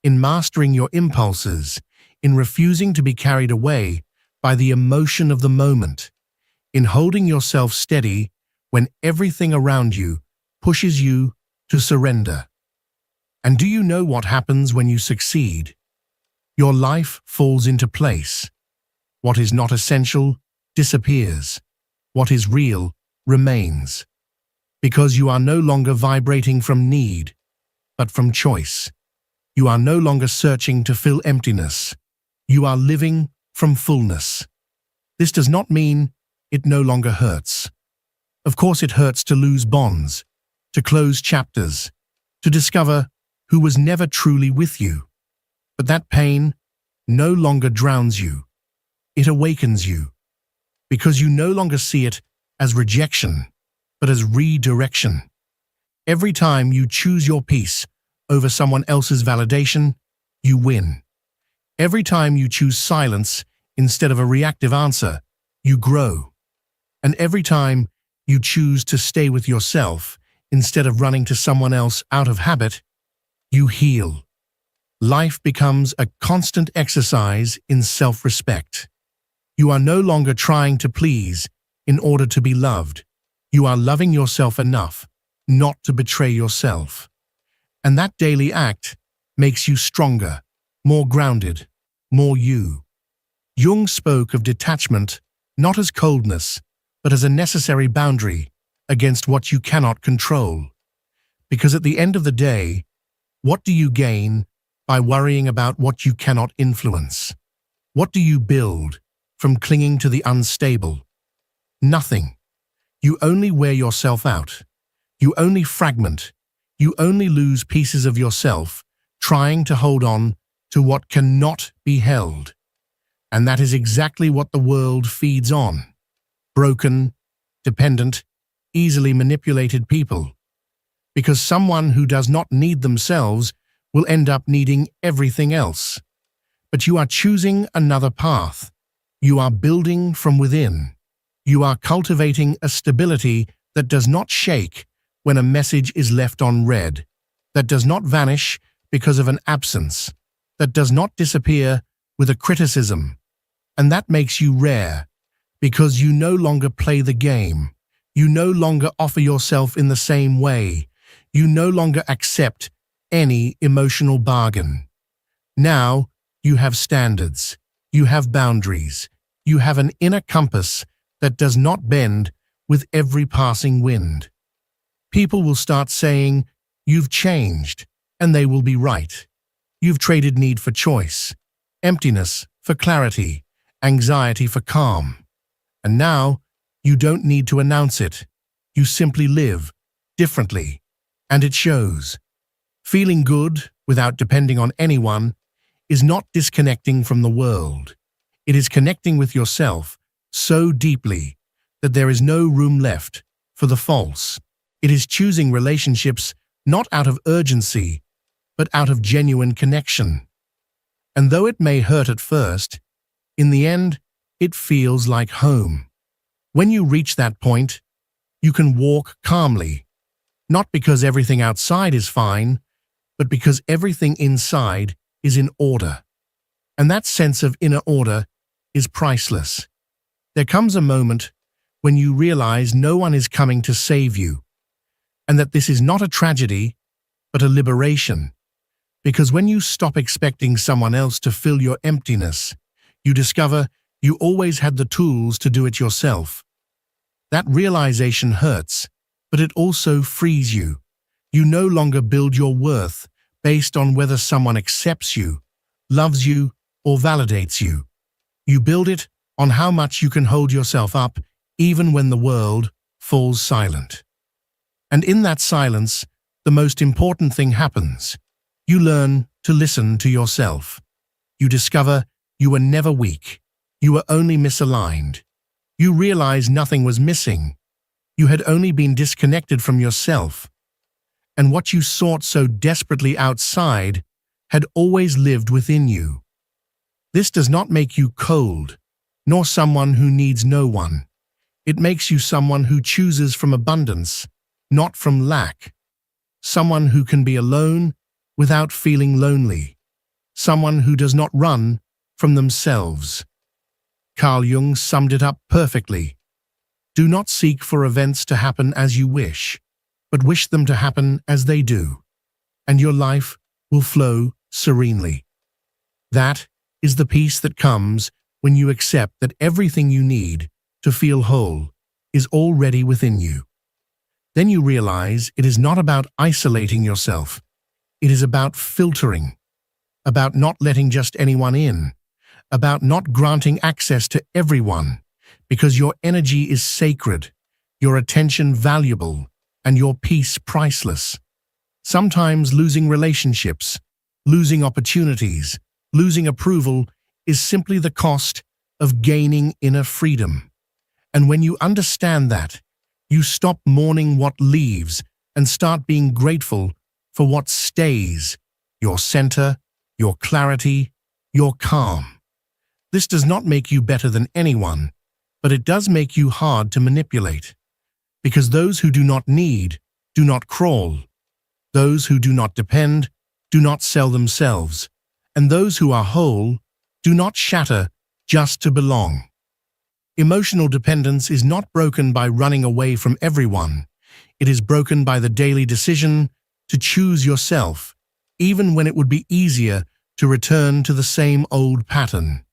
in mastering your impulses, in refusing to be carried away by the emotion of the moment, in holding yourself steady when everything around you pushes you to surrender. And do you know what happens when you succeed? Your life falls into place. What is not essential disappears. What is real remains. Because you are no longer vibrating from need, but from choice. You are no longer searching to fill emptiness. You are living from fullness. This does not mean it no longer hurts. Of course it hurts to lose bonds, to close chapters, to discover who was never truly with you. But that pain no longer drowns you. It awakens you, because you no longer see it as rejection, but as redirection. Every time you choose your peace over someone else's validation, you win. Every time you choose silence instead of a reactive answer, you grow. And every time you choose to stay with yourself instead of running to someone else out of habit, you heal. Life becomes a constant exercise in self-respect. You are no longer trying to please in order to be loved. You are loving yourself enough not to betray yourself. And that daily act makes you stronger, more grounded, more you. Jung spoke of detachment not as coldness, but as a necessary boundary against what you cannot control. Because at the end of the day, what do you gain by worrying about what you cannot influence? What do you build from clinging to the unstable? Nothing. You only wear yourself out. You only fragment. You only lose pieces of yourself trying to hold on to what cannot be held. And that is exactly what the world feeds on. Broken, dependent, easily manipulated people. Because someone who does not need themselves will end up needing everything else. But you are choosing another path. You are building from within. You are cultivating a stability that does not shake when a message is left unread, that does not vanish because of an absence, that does not disappear with a criticism. And that makes you rare, because you no longer play the game. You no longer offer yourself in the same way. You no longer accept any emotional bargain. Now you have standards. You have boundaries. You have an inner compass that does not bend with every passing wind. People will start saying, You've changed, and they will be right. You've traded need for choice, emptiness for clarity, anxiety for calm. And now, you don't need to announce it. You simply live differently, and it shows. Feeling good without depending on anyone is not disconnecting from the world. It is connecting with yourself so deeply that there is no room left for the false. It is choosing relationships not out of urgency, but out of genuine connection. And though it may hurt at first, in the end, it feels like home. When you reach that point, you can walk calmly, not because everything outside is fine, but because everything inside is in order. And that sense of inner order is priceless. There comes a moment when you realize no one is coming to save you, and that this is not a tragedy, but a liberation. Because when you stop expecting someone else to fill your emptiness, you discover you always had the tools to do it yourself. That realization hurts, but it also frees you. You no longer build your worth based on whether someone accepts you, loves you, or validates you. You build it on how much you can hold yourself up even when the world falls silent. And in that silence, the most important thing happens. You learn to listen to yourself. You discover you were never weak. You were only misaligned. You realize nothing was missing. You had only been disconnected from yourself. And what you sought so desperately outside had always lived within you. This does not make you cold, nor someone who needs no one. It makes you someone who chooses from abundance, not from lack. Someone who can be alone without feeling lonely. Someone who does not run from themselves. Carl Jung summed it up perfectly. Do not seek for events to happen as you wish, but wish them to happen as they do, and your life will flow serenely. That is the peace that comes when you accept that everything you need to feel whole is already within you. Then you realize it is not about isolating yourself. It is about filtering, about not letting just anyone in, about not granting access to everyone, because your energy is sacred, your attention valuable, and your peace priceless. Sometimes losing relationships, losing opportunities, losing approval is simply the cost of gaining inner freedom. And when you understand that, you stop mourning what leaves and start being grateful for what stays, your center, your clarity, your calm. This does not make you better than anyone, but it does make you hard to manipulate. Because those who do not need, do not crawl. Those who do not depend, do not sell themselves. And those who are whole, do not shatter just to belong. Emotional dependence is not broken by running away from everyone. It is broken by the daily decision to choose yourself, even when it would be easier to return to the same old pattern.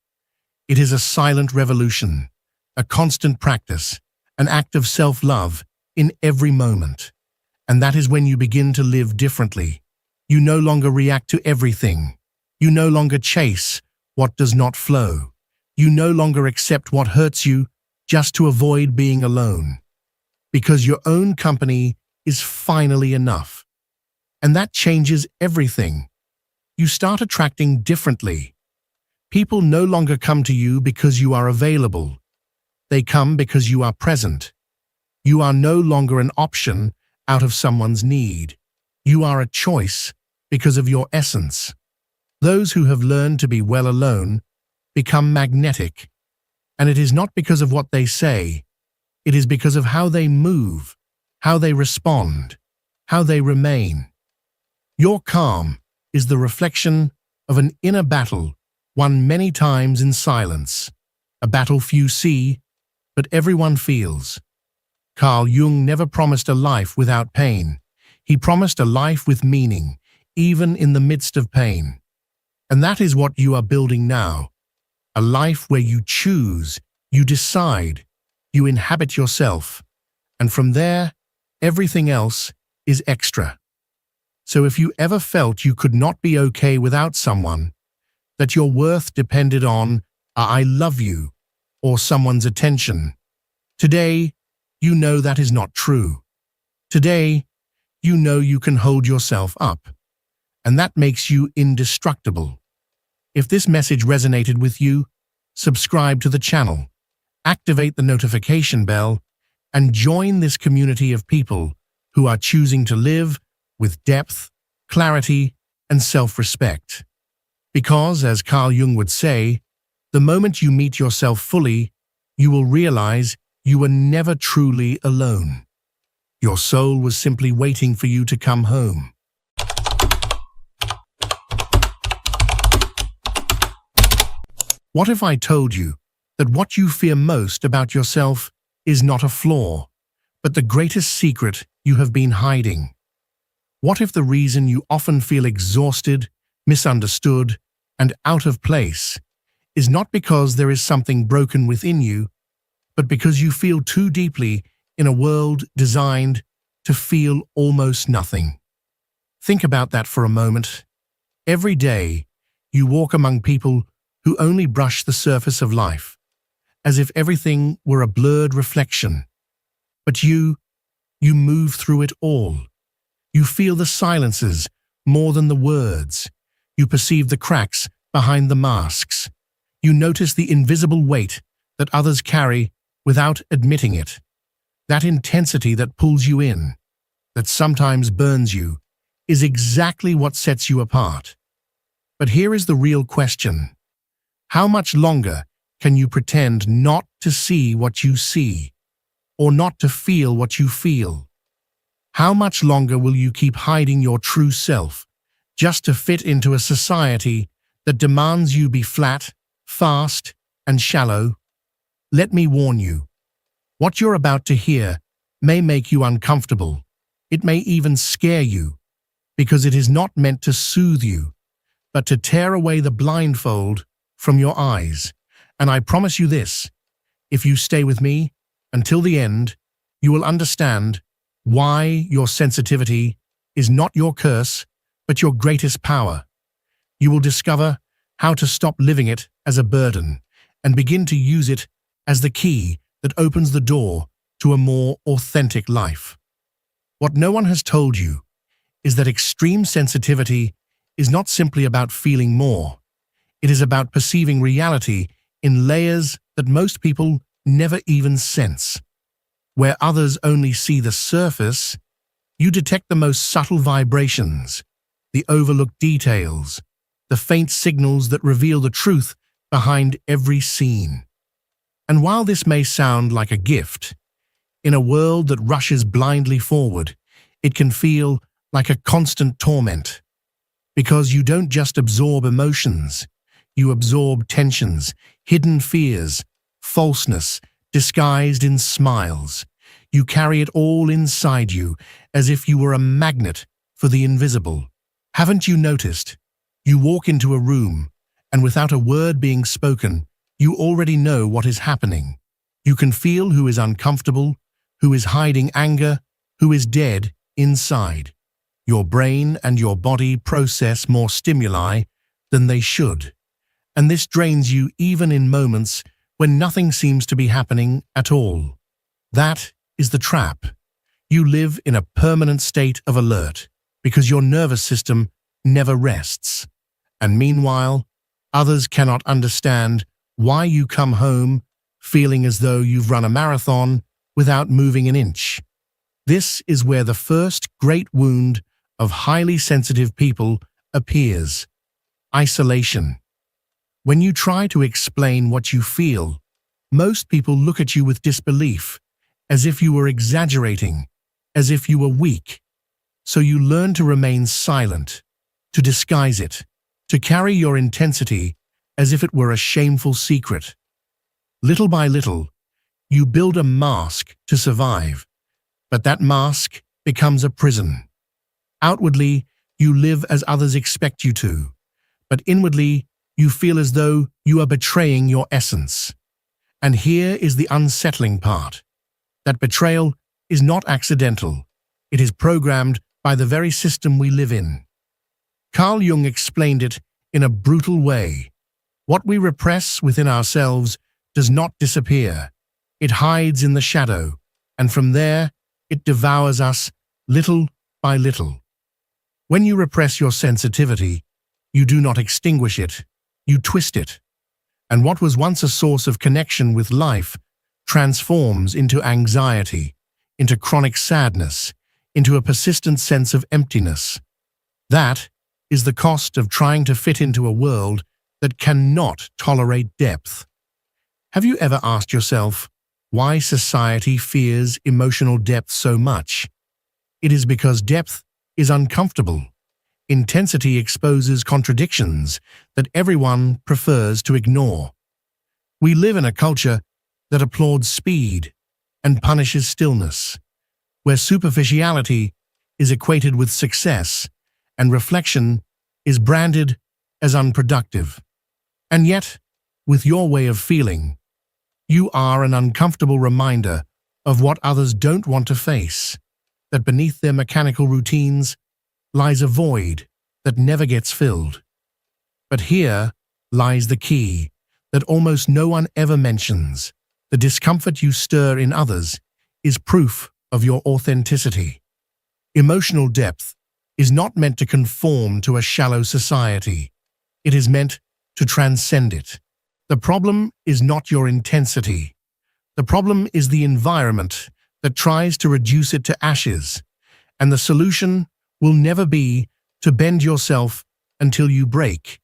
It is a silent revolution, a constant practice, an act of self-love in every moment. And that is when you begin to live differently. You no longer react to everything. You no longer chase what does not flow. You no longer accept what hurts you just to avoid being alone. Because your own company is finally enough. And that changes everything. You start attracting differently. People no longer come to you because you are available. They come because you are present. You are no longer an option out of someone's need. You are a choice because of your essence. Those who have learned to be well alone become magnetic. And it is not because of what they say. It is because of how they move, how they respond, how they remain. Your calm is the reflection of an inner battle won many times in silence, a battle few see, but everyone feels. Carl Jung never promised a life without pain. He promised a life with meaning, even in the midst of pain. And that is what you are building now. A life where you choose, you decide, you inhabit yourself. And from there, everything else is extra. So if you ever felt you could not be okay without someone, that your worth depended on a "I love you" or someone's attention, today you know that is not true. Today, you know you can hold yourself up, and that makes you indestructible. If this message resonated with you, subscribe to the channel, activate the notification bell, and join this community of people who are choosing to live with depth, clarity, and self-respect. Because, as Carl Jung would say, the moment you meet yourself fully, you will realize you were never truly alone. Your soul was simply waiting for you to come home. What if I told you that what you fear most about yourself is not a flaw, but the greatest secret you have been hiding? What if the reason you often feel exhausted, misunderstood, and out of place is not because there is something broken within you, but because you feel too deeply in a world designed to feel almost nothing? Think about that for a moment. Every day, you walk among people who only brush the surface of life, as if everything were a blurred reflection. But you move through it all. You feel the silences more than the words. You perceive the cracks behind the masks. You notice the invisible weight that others carry without admitting it. That intensity that pulls you in, that sometimes burns you, is exactly what sets you apart. But here is the real question. How much longer can you pretend not to see what you see, or not to feel what you feel? How much longer will you keep hiding your true self, just to fit into a society that demands you be flat, fast, and shallow? Let me warn you. What you're about to hear may make you uncomfortable. It may even scare you, because it is not meant to soothe you, but to tear away the blindfold from your eyes. And I promise you this, if you stay with me until the end, you will understand why your sensitivity is not your curse, but your greatest power. You will discover how to stop living it as a burden and begin to use it as the key that opens the door to a more authentic life. What no one has told you is that extreme sensitivity is not simply about feeling more. It is about perceiving reality in layers that most people never even sense. Where others only see the surface, you detect the most subtle vibrations, the overlooked details, the faint signals that reveal the truth behind every scene. And while this may sound like a gift, in a world that rushes blindly forward, it can feel like a constant torment. Because you don't just absorb emotions, you absorb tensions, hidden fears, falseness, disguised in smiles. You carry it all inside you, as if you were a magnet for the invisible. Haven't you noticed? You walk into a room, and without a word being spoken, you already know what is happening. You can feel who is uncomfortable, who is hiding anger, who is dead inside. Your brain and your body process more stimuli than they should. And this drains you even in moments when nothing seems to be happening at all. That is the trap. You live in a permanent state of alert because your nervous system never rests. And meanwhile, others cannot understand why you come home feeling as though you've run a marathon without moving an inch. This is where the first great wound of highly sensitive people appears: isolation. When you try to explain what you feel, most people look at you with disbelief, as if you were exaggerating, as if you were weak. So you learn to remain silent, to disguise it, to carry your intensity as if it were a shameful secret. Little by little, you build a mask to survive, but that mask becomes a prison. Outwardly, you live as others expect you to, but inwardly, you feel as though you are betraying your essence. And here is the unsettling part. That betrayal is not accidental. It is programmed by the very system we live in. Carl Jung explained it in a brutal way. What we repress within ourselves does not disappear. It hides in the shadow, and from there, it devours us little by little. When you repress your sensitivity, you do not extinguish it, you twist it. And what was once a source of connection with life transforms into anxiety, into chronic sadness, into a persistent sense of emptiness. That is the cost of trying to fit into a world that cannot tolerate depth. Have you ever asked yourself why society fears emotional depth so much? It is because depth is uncomfortable. Intensity exposes contradictions that everyone prefers to ignore. We live in a culture that applauds speed and punishes stillness, where superficiality is equated with success and reflection is branded as unproductive. And yet, with your way of feeling, you are an uncomfortable reminder of what others don't want to face, that beneath their mechanical routines lies a void that never gets filled. But here lies the key that almost no one ever mentions. The discomfort you stir in others is proof of your authenticity. Emotional depth is not meant to conform to a shallow society. It is meant to transcend it. The problem is not your intensity. The problem is the environment that tries to reduce it to ashes, and the solution will never be to bend yourself until you break,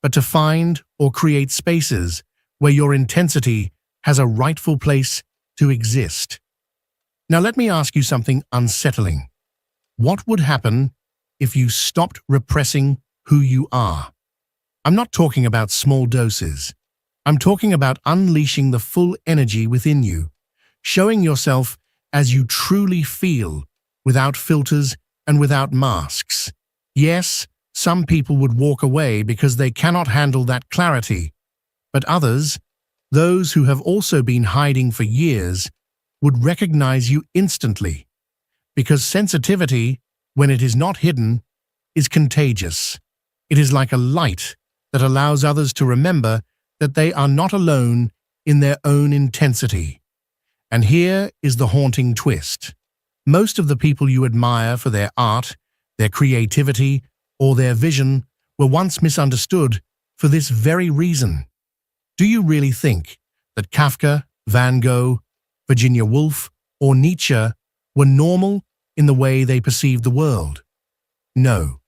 but to find or create spaces where your intensity has a rightful place to exist. Now let me ask you something unsettling. What would happen if you stopped repressing who you are? I'm not talking about small doses. I'm talking about unleashing the full energy within you, showing yourself as you truly feel, without filters and without masks. Yes, some people would walk away because they cannot handle that clarity, but others, those who have also been hiding for years, would recognize you instantly, because sensitivity, when it is not hidden, is contagious. It is like a light that allows others to remember that they are not alone in their own intensity. And here is the haunting twist. Most of the people you admire for their art, their creativity, or their vision were once misunderstood for this very reason. Do you really think that Kafka, Van Gogh, Virginia Woolf, or Nietzsche were normal in the way they perceived the world? No.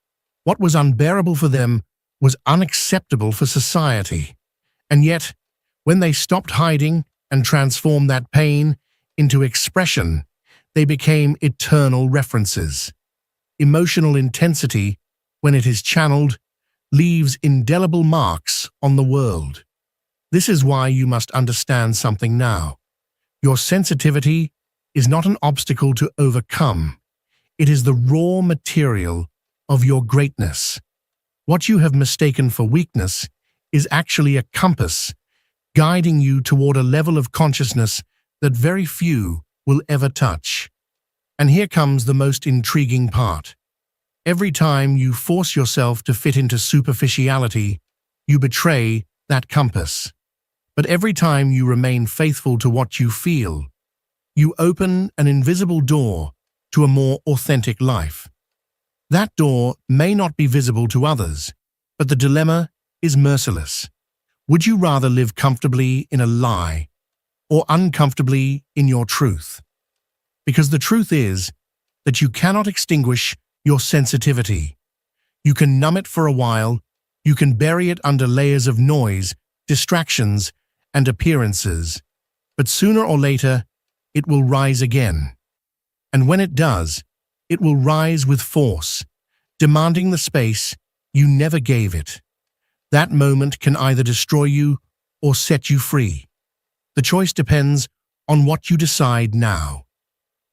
What was unbearable for them was unacceptable for society. And yet, when they stopped hiding and transformed that pain into expression, they became eternal references. Emotional intensity, when it is channeled, leaves indelible marks on the world. This is why you must understand something now. Your sensitivity is not an obstacle to overcome. It is the raw material of your greatness. What you have mistaken for weakness is actually a compass, guiding you toward a level of consciousness that very few will ever touch. And here comes the most intriguing part. Every time you force yourself to fit into superficiality, you betray that compass. But every time you remain faithful to what you feel, you open an invisible door to a more authentic life. That door may not be visible to others, but the dilemma is merciless. Would you rather live comfortably in a lie or uncomfortably in your truth? Because the truth is that you cannot extinguish your sensitivity. You can numb it for a while, you can bury it under layers of noise, distractions, and appearances, but sooner or later, it will rise again. And when it does, it will rise with force, demanding the space you never gave it. That moment can either destroy you or set you free. The choice depends on what you decide now.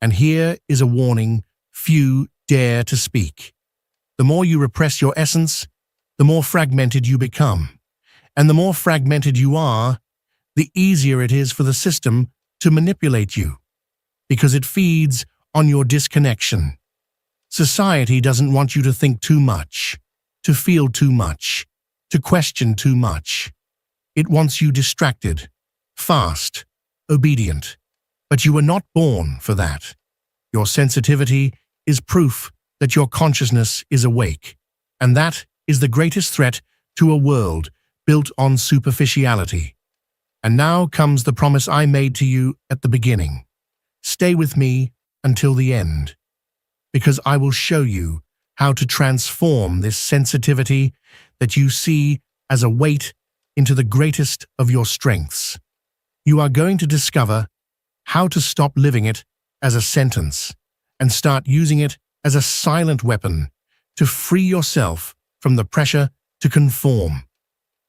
And here is a warning few dare to speak. The more you repress your essence, the more fragmented you become. And the more fragmented you are, the easier it is for the system to manipulate you, because it feeds on your disconnection. Society doesn't want you to think too much, to feel too much, to question too much. It wants you distracted, fast, obedient. But you were not born for that. Your sensitivity is proof that your consciousness is awake, and that is the greatest threat to a world built on superficiality. And now comes the promise I made to you at the beginning. Stay with me until the end, because I will show you how to transform this sensitivity that you see as a weight into the greatest of your strengths. You are going to discover how to stop living it as a sentence and start using it as a silent weapon to free yourself from the pressure to conform.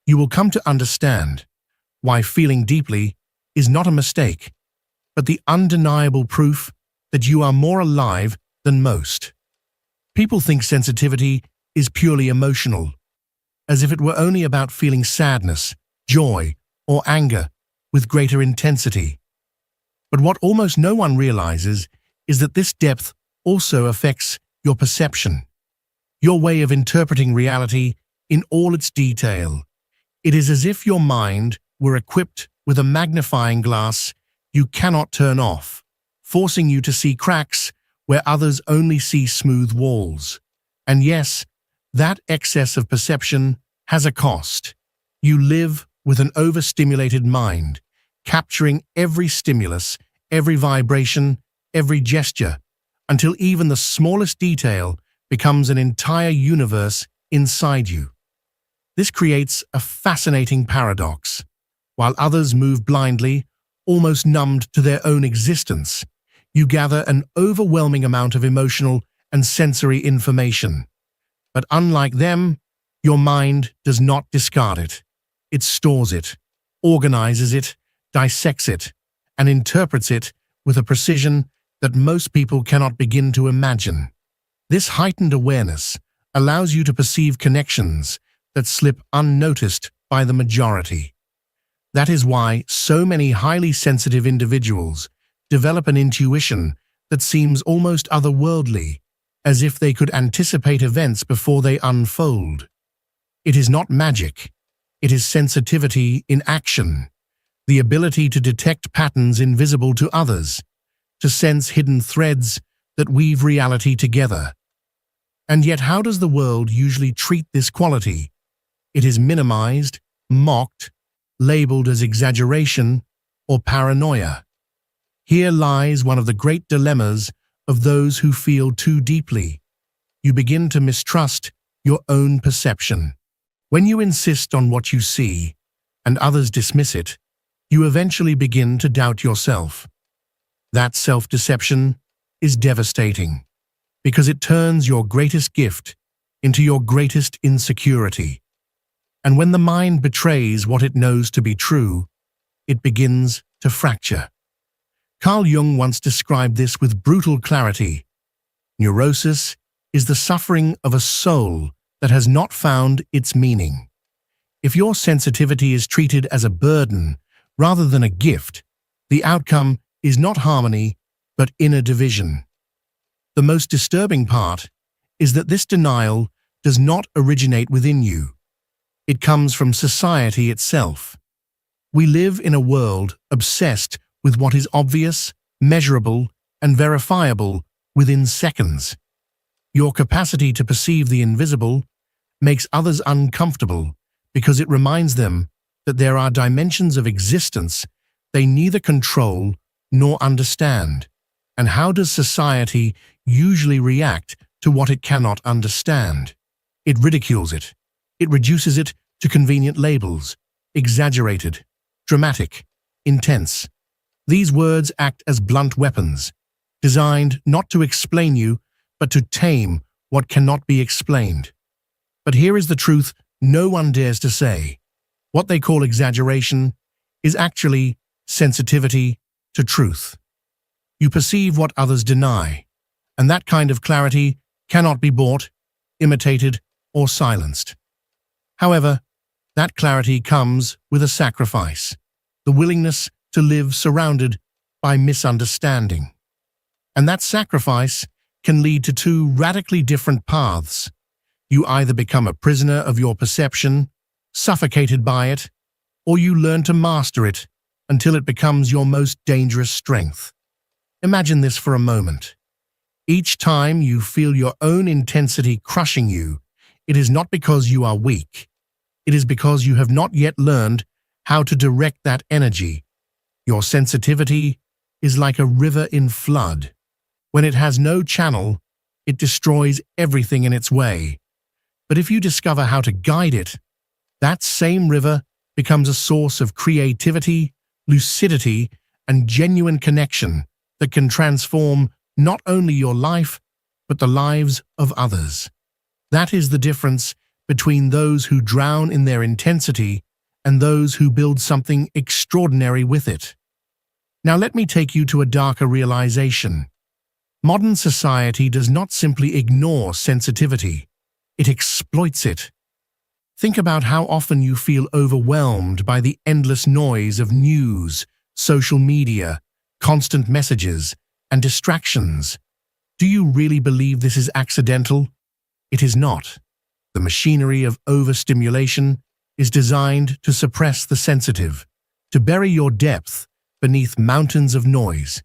You will come to understand why feeling deeply is not a mistake, but the undeniable proof that you are more alive than most. People think sensitivity is purely emotional, as if it were only about feeling sadness, joy, or anger with greater intensity. But what almost no one realizes is that this depth also affects your perception, your way of interpreting reality in all its detail. It is as if your mind were equipped with a magnifying glass you cannot turn off, forcing you to see cracks where others only see smooth walls. And yes, that excess of perception has a cost. You live with an overstimulated mind, capturing every stimulus, every vibration, every gesture, until even the smallest detail becomes an entire universe inside you. This creates a fascinating paradox. While others move blindly, almost numbed to their own existence, you gather an overwhelming amount of emotional and sensory information. But unlike them, your mind does not discard it. It stores it, organizes it, dissects it, and interprets it with a precision that most people cannot begin to imagine. This heightened awareness allows you to perceive connections that slip unnoticed by the majority. That is why so many highly sensitive individuals develop an intuition that seems almost otherworldly, as if they could anticipate events before they unfold. It is not magic. It is sensitivity in action, the ability to detect patterns invisible to others, to sense hidden threads that weave reality together. And yet, how does the world usually treat this quality? It is minimized, mocked, labeled as exaggeration or paranoia. Here lies one of the great dilemmas of those who feel too deeply. You begin to mistrust your own perception. When you insist on what you see and others dismiss it, you eventually begin to doubt yourself. That self-deception is devastating because it turns your greatest gift into your greatest insecurity. And when the mind betrays what it knows to be true, it begins to fracture. Carl Jung once described this with brutal clarity. Neurosis is the suffering of a soul that has not found its meaning. If your sensitivity is treated as a burden rather than a gift, the outcome is not harmony, but inner division. The most disturbing part is that this denial does not originate within you. It comes from society itself. We live in a world obsessed with what is obvious, measurable, and verifiable within seconds. Your capacity to perceive the invisible makes others uncomfortable because it reminds them that there are dimensions of existence they neither control nor understand. And how does society usually react to what it cannot understand? It ridicules it. It reduces it to convenient labels: exaggerated, dramatic, intense. These words act as blunt weapons, designed not to explain you, but to tame what cannot be explained. But here is the truth no one dares to say. What they call exaggeration is actually sensitivity to truth. You perceive what others deny, and that kind of clarity cannot be bought, imitated, or silenced. However, that clarity comes with a sacrifice, the willingness to live surrounded by misunderstanding. And that sacrifice can lead to two radically different paths. You either become a prisoner of your perception, suffocated by it, or you learn to master it until it becomes your most dangerous strength. Imagine this for a moment. Each time you feel your own intensity crushing you, it is not because you are weak. It is because you have not yet learned how to direct that energy. Your sensitivity is like a river in flood. When it has no channel, it destroys everything in its way. But if you discover how to guide it, that same river becomes a source of creativity, lucidity, and genuine connection that can transform not only your life, but the lives of others. That is the difference between those who drown in their intensity and those who build something extraordinary with it. Now let me take you to a darker realization. Modern society does not simply ignore sensitivity, it exploits it. Think about how often you feel overwhelmed by the endless noise of news, social media, constant messages, and distractions. Do you really believe this is accidental? It is not. The machinery of overstimulation is designed to suppress the sensitive, to bury your depth beneath mountains of noise,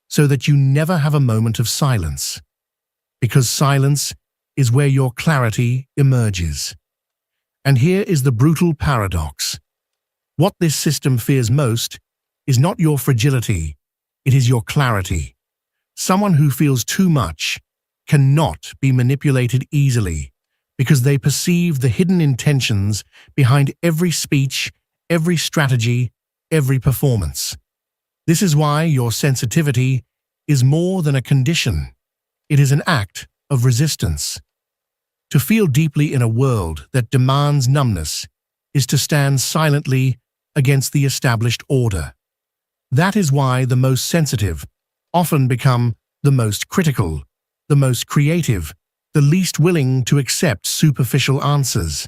so that you never have a moment of silence. Because silence is where your clarity emerges. And here is the brutal paradox. What this system fears most is not your fragility, it is your clarity. Someone who feels too much cannot be manipulated easily because they perceive the hidden intentions behind every speech, every strategy, every performance. This is why your sensitivity is more than a condition. It is an act of resistance. To feel deeply in a world that demands numbness is to stand silently against the established order. That is why the most sensitive often become the most critical, the most creative, the least willing to accept superficial answers.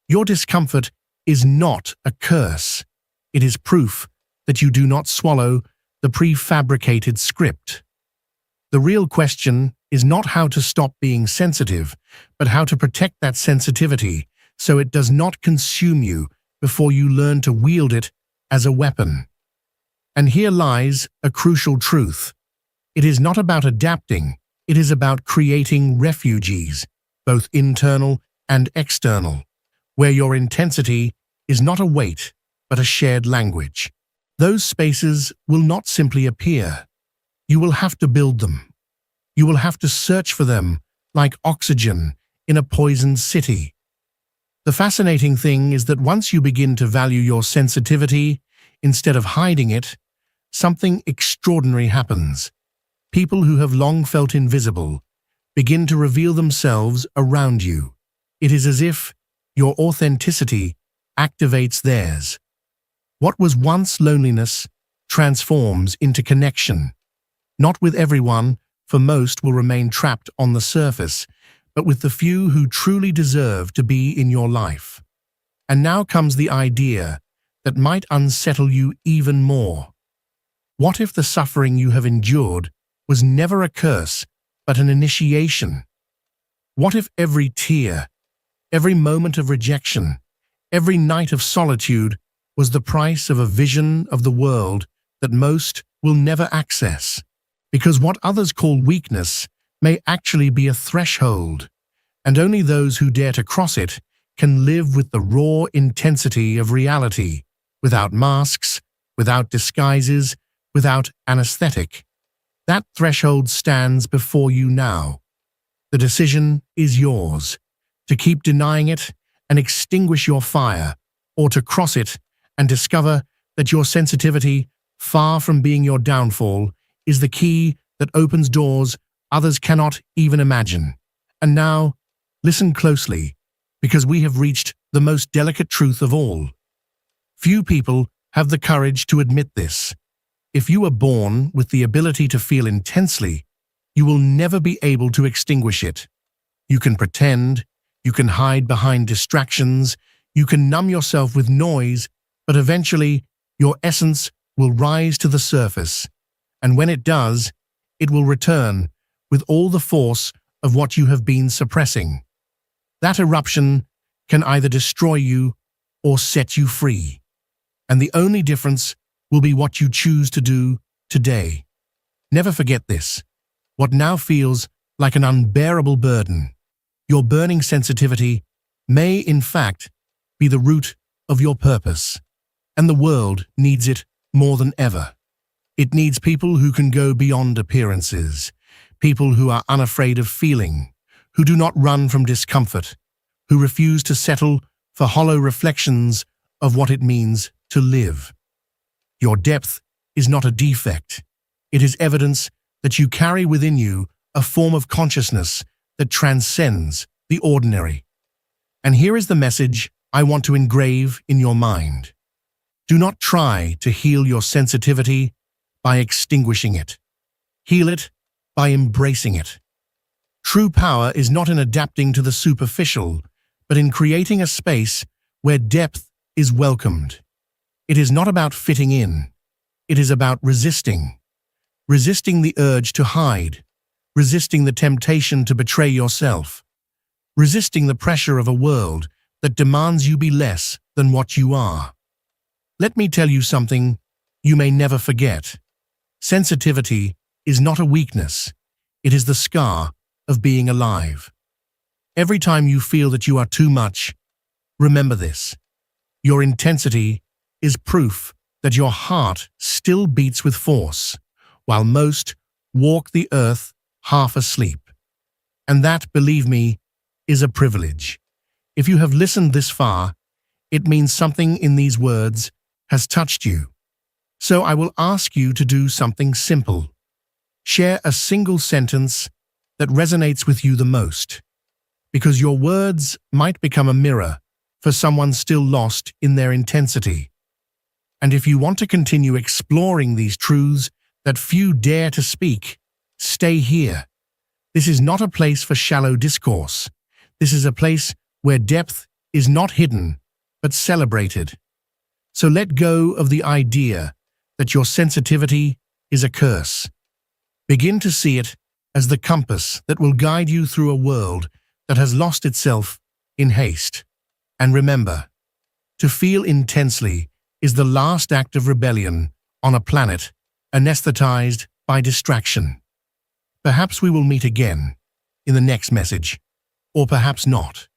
Your discomfort is not a curse. It is proof that you do not swallow the prefabricated script. The real question is not how to stop being sensitive, but how to protect that sensitivity so it does not consume you before you learn to wield it as a weapon. And here lies a crucial truth. It is not about adapting, it is about creating refuges, both internal and external, where your intensity is not a weight, but a shared language. Those spaces will not simply appear. You will have to build them. You will have to search for them like oxygen in a poisoned city. The fascinating thing is that once you begin to value your sensitivity, instead of hiding it, something extraordinary happens. People who have long felt invisible begin to reveal themselves around you. It is as if your authenticity activates theirs. What was once loneliness transforms into connection. Not with everyone, for most will remain trapped on the surface, but with the few who truly deserve to be in your life. And now comes the idea that might unsettle you even more. What if the suffering you have endured was never a curse, but an initiation? What if every tear, every moment of rejection, every night of solitude was the price of a vision of the world that most will never access? Because what others call weakness may actually be a threshold, and only those who dare to cross it can live with the raw intensity of reality, without masks, without disguises, without anesthetic. That threshold stands before you now. The decision is yours, to keep denying it and extinguish your fire, or to cross it and discover that your sensitivity, far from being your downfall, is the key that opens doors others cannot even imagine. And now, listen closely, because we have reached the most delicate truth of all. Few people have the courage to admit this. If you are born with the ability to feel intensely, you will never be able to extinguish it. You can pretend, you can hide behind distractions, you can numb yourself with noise, but eventually your essence will rise to the surface. And when it does, it will return with all the force of what you have been suppressing. That eruption can either destroy you or set you free. And the only difference will be what you choose to do today. Never forget this. What now feels like an unbearable burden, your burning sensitivity, may in fact be the root of your purpose. And the world needs it more than ever. It needs people who can go beyond appearances, people who are unafraid of feeling, who do not run from discomfort, who refuse to settle for hollow reflections of what it means to live. Your depth is not a defect. It is evidence that you carry within you a form of consciousness that transcends the ordinary. And here is the message I want to engrave in your mind. Do not try to heal your sensitivity by extinguishing it. Heal it by embracing it. True power is not in adapting to the superficial, but in creating a space where depth is welcomed. It is not about fitting in. It is about resisting. Resisting the urge to hide. Resisting the temptation to betray yourself. Resisting the pressure of a world that demands you be less than what you are. Let me tell you something you may never forget. Sensitivity is not a weakness. It is the scar of being alive. Every time you feel that you are too much, remember this. Your intensity is proof that your heart still beats with force, while most walk the earth half asleep. And that, believe me, is a privilege. If you have listened this far, it means something in these words has touched you. So I will ask you to do something simple. Share a single sentence that resonates with you the most, because your words might become a mirror for someone still lost in their intensity. And if you want to continue exploring these truths that few dare to speak, stay here. This is not a place for shallow discourse. This is a place where depth is not hidden, but celebrated. So let go of the idea that your sensitivity is a curse. Begin to see it as the compass that will guide you through a world that has lost itself in haste. And remember, to feel intensely is the last act of rebellion on a planet anesthetized by distraction. Perhaps we will meet again in the next message, or perhaps not.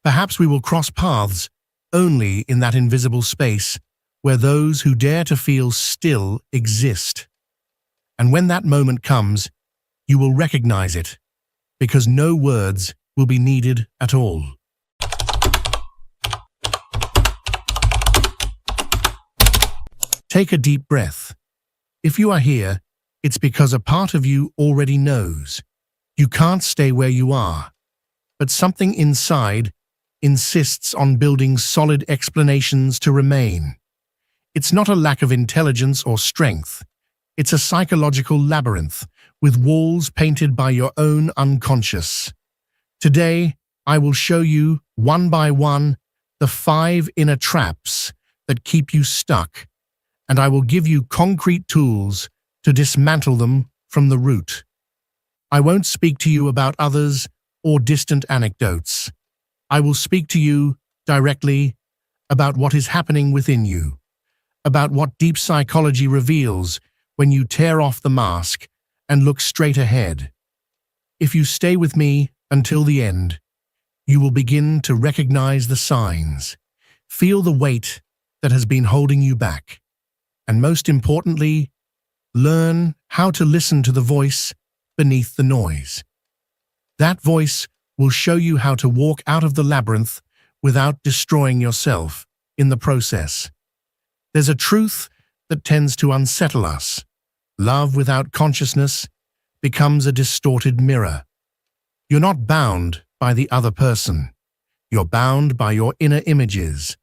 Perhaps we will cross paths only in that invisible space where those who dare to feel still exist. And when that moment comes, you will recognize it, because no words will be needed at all. Take a deep breath. If you are here, it's because a part of you already knows. You can't stay where you are, but something inside insists on building solid explanations to remain. It's not a lack of intelligence or strength. It's a psychological labyrinth with walls painted by your own unconscious. Today, I will show you, one by one, the 5 inner traps that keep you stuck, and I will give you concrete tools to dismantle them from the root. I won't speak to you about others or distant anecdotes. I will speak to you directly about what is happening within you, about what deep psychology reveals when you tear off the mask and look straight ahead. If you stay with me until the end, you will begin to recognize the signs, feel the weight that has been holding you back, and most importantly, learn how to listen to the voice beneath the noise. That voice will show you how to walk out of the labyrinth without destroying yourself in the process. There's a truth that tends to unsettle us. Love without consciousness becomes a distorted mirror. You're not bound by the other person. You're bound by your inner images,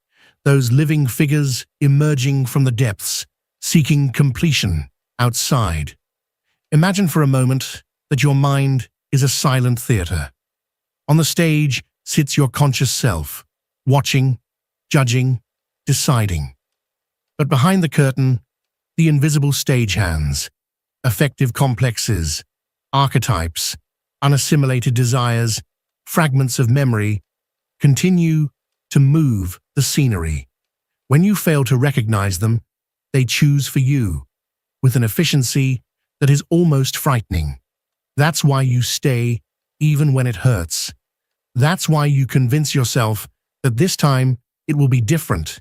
those living figures emerging from the depths, seeking completion outside. Imagine for a moment that your mind is a silent theater. On the stage sits your conscious self, watching, judging, deciding. But behind the curtain, the invisible stagehands, affective complexes, archetypes, unassimilated desires, fragments of memory, continue to move the scenery. When you fail to recognize them, they choose for you, with an efficiency that is almost frightening. That's why you stay even when it hurts. That's why you convince yourself that this time it will be different,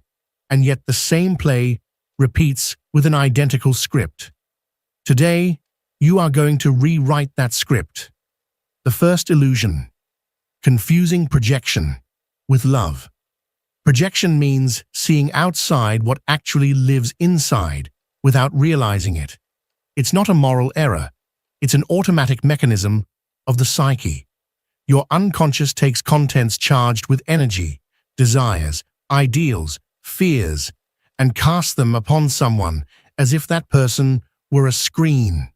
and yet the same play repeats with an identical script. Today, you are going to rewrite that script. The first illusion: confusing projection with love. Projection means seeing outside what actually lives inside without realizing it. It's not a moral error. It's an automatic mechanism of the psyche. Your unconscious takes contents charged with energy, desires, ideals, fears, and casts them upon someone as if that person were a screen.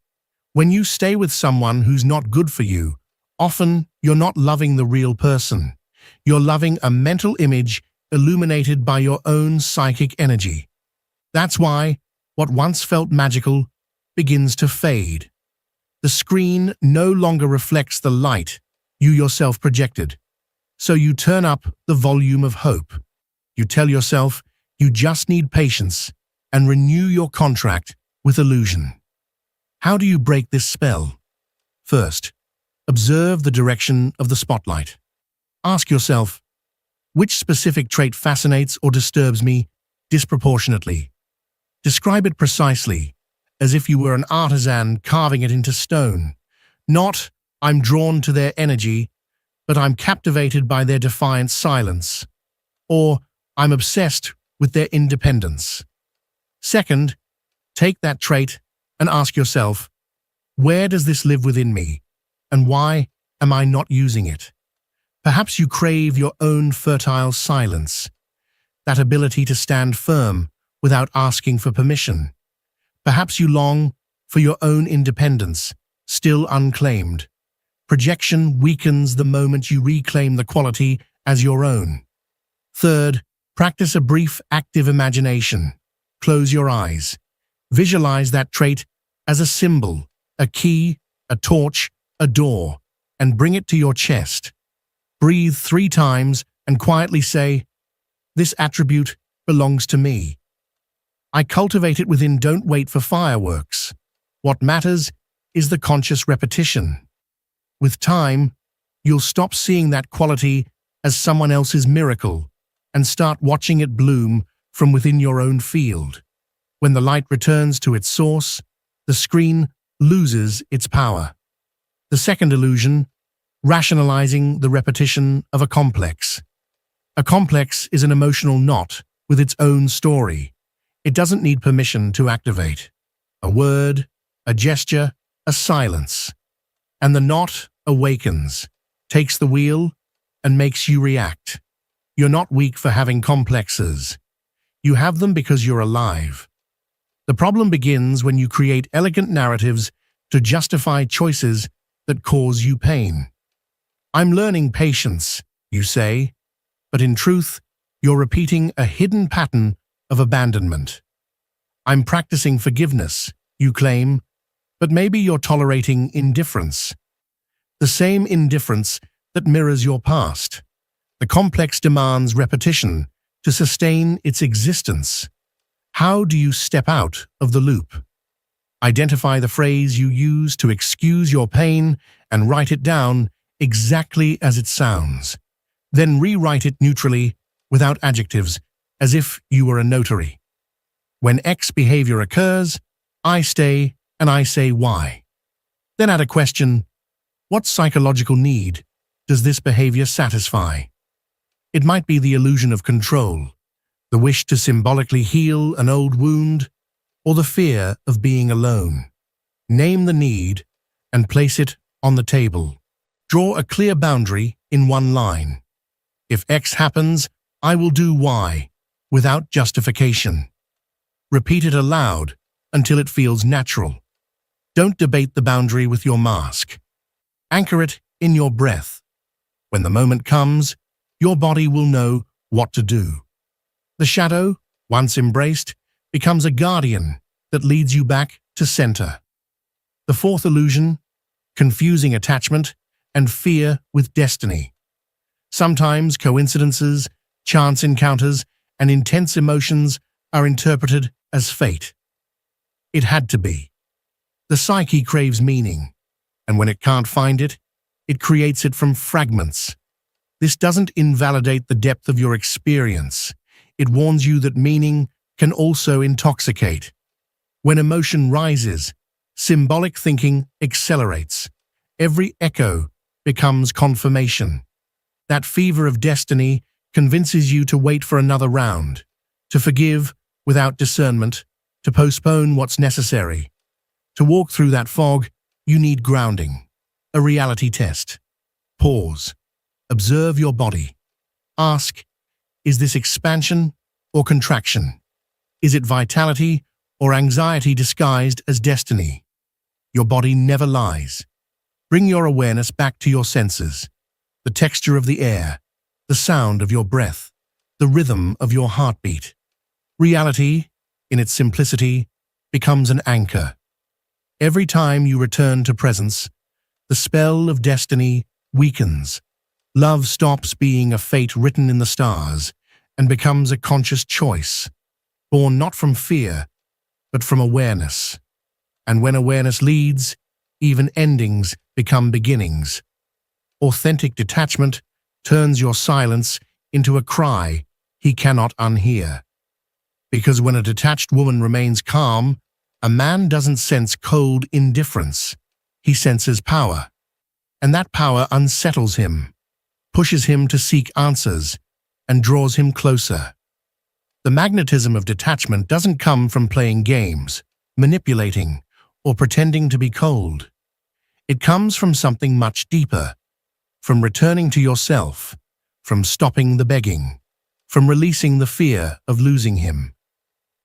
When you stay with someone who's not good for you, often you're not loving the real person. You're loving a mental image illuminated by your own psychic energy. That's why what once felt magical begins to fade. The screen no longer reflects the light you yourself projected. So you turn up the volume of hope. You tell yourself you just need patience and renew your contract with illusion. How do you break this spell? First, observe the direction of the spotlight. Ask yourself, which specific trait fascinates or disturbs me disproportionately? Describe it precisely, as if you were an artisan carving it into stone. Not, I'm drawn to their energy, but I'm captivated by their defiant silence. Or, I'm obsessed with their independence. Second, take that trait and ask yourself, where does this live within me, and why am I not using it? Perhaps you crave your own fertile silence, that ability to stand firm without asking for permission. Perhaps you long for your own independence, still unclaimed. Projection weakens the moment you reclaim the quality as your own. Third, practice a brief active imagination. Close your eyes. Visualize that trait as a symbol, a key, a torch, a door, and bring it to your chest. Breathe 3 times and quietly say, this attribute belongs to me. I cultivate it within. Don't wait for fireworks. What matters is the conscious repetition. With time, you'll stop seeing that quality as someone else's miracle and start watching it bloom from within your own field. When the light returns to its source, the screen loses its power. The second illusion: rationalizing the repetition of a complex. A complex is an emotional knot with its own story. It doesn't need permission to activate. A word, a gesture, a silence. And the knot awakens, takes the wheel, and makes you react. You're not weak for having complexes. You have them because you're alive. The problem begins when you create elegant narratives to justify choices that cause you pain. I'm learning patience, you say, but in truth, you're repeating a hidden pattern of abandonment. I'm practicing forgiveness, you claim, but maybe you're tolerating indifference. The same indifference that mirrors your past. The complex demands repetition to sustain its existence. How do you step out of the loop? Identify the phrase you use to excuse your pain and write it down exactly as it sounds. Then rewrite it neutrally, without adjectives, as if you were a notary. When X behavior occurs, I stay and I say why. Then add a question: what psychological need does this behavior satisfy? It might be the illusion of control, the wish to symbolically heal an old wound, or the fear of being alone. Name the need and place it on the table. Draw a clear boundary in one line. If X happens, I will do Y, without justification. Repeat it aloud until it feels natural. Don't debate the boundary with your mask. Anchor it in your breath. When the moment comes, your body will know what to do. The shadow, once embraced, becomes a guardian that leads you back to center. The fourth illusion: confusing attachment and fear with destiny. Sometimes coincidences, chance encounters, and intense emotions are interpreted as fate. It had to be. The psyche craves meaning, and when it can't find it, it creates it from fragments. This doesn't invalidate the depth of your experience. It warns you that meaning can also intoxicate. When emotion rises, symbolic thinking accelerates. Every echo becomes confirmation. That fever of destiny convinces you to wait for another round, to forgive without discernment, to postpone what's necessary. To walk through that fog, you need grounding, a reality test. Pause. Observe your body. Ask, is this expansion or contraction? Is it vitality or anxiety disguised as destiny? Your body never lies. Bring your awareness back to your senses. The texture of the air, the sound of your breath, the rhythm of your heartbeat. Reality, in its simplicity, becomes an anchor. Every time you return to presence, the spell of destiny weakens. Love stops being a fate written in the stars and becomes a conscious choice, born not from fear, but from awareness. And when awareness leads, even endings become beginnings. Authentic detachment turns your silence into a cry he cannot unhear. Because when a detached woman remains calm, a man doesn't sense cold indifference. He senses power. And that power unsettles him, pushes him to seek answers, and draws him closer. The magnetism of detachment doesn't come from playing games, manipulating, or pretending to be cold. It comes from something much deeper, from returning to yourself, from stopping the begging, from releasing the fear of losing him.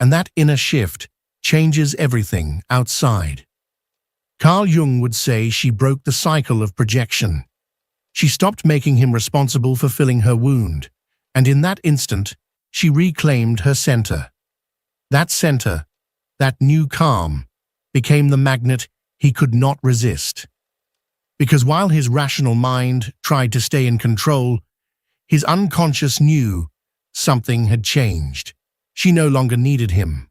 And that inner shift changes everything outside. Carl Jung would say she broke the cycle of projection. She stopped making him responsible for filling her wound, and in that instant, she reclaimed her center. That center, that new calm, became the magnet he could not resist. Because while his rational mind tried to stay in control, his unconscious knew something had changed. She no longer needed him.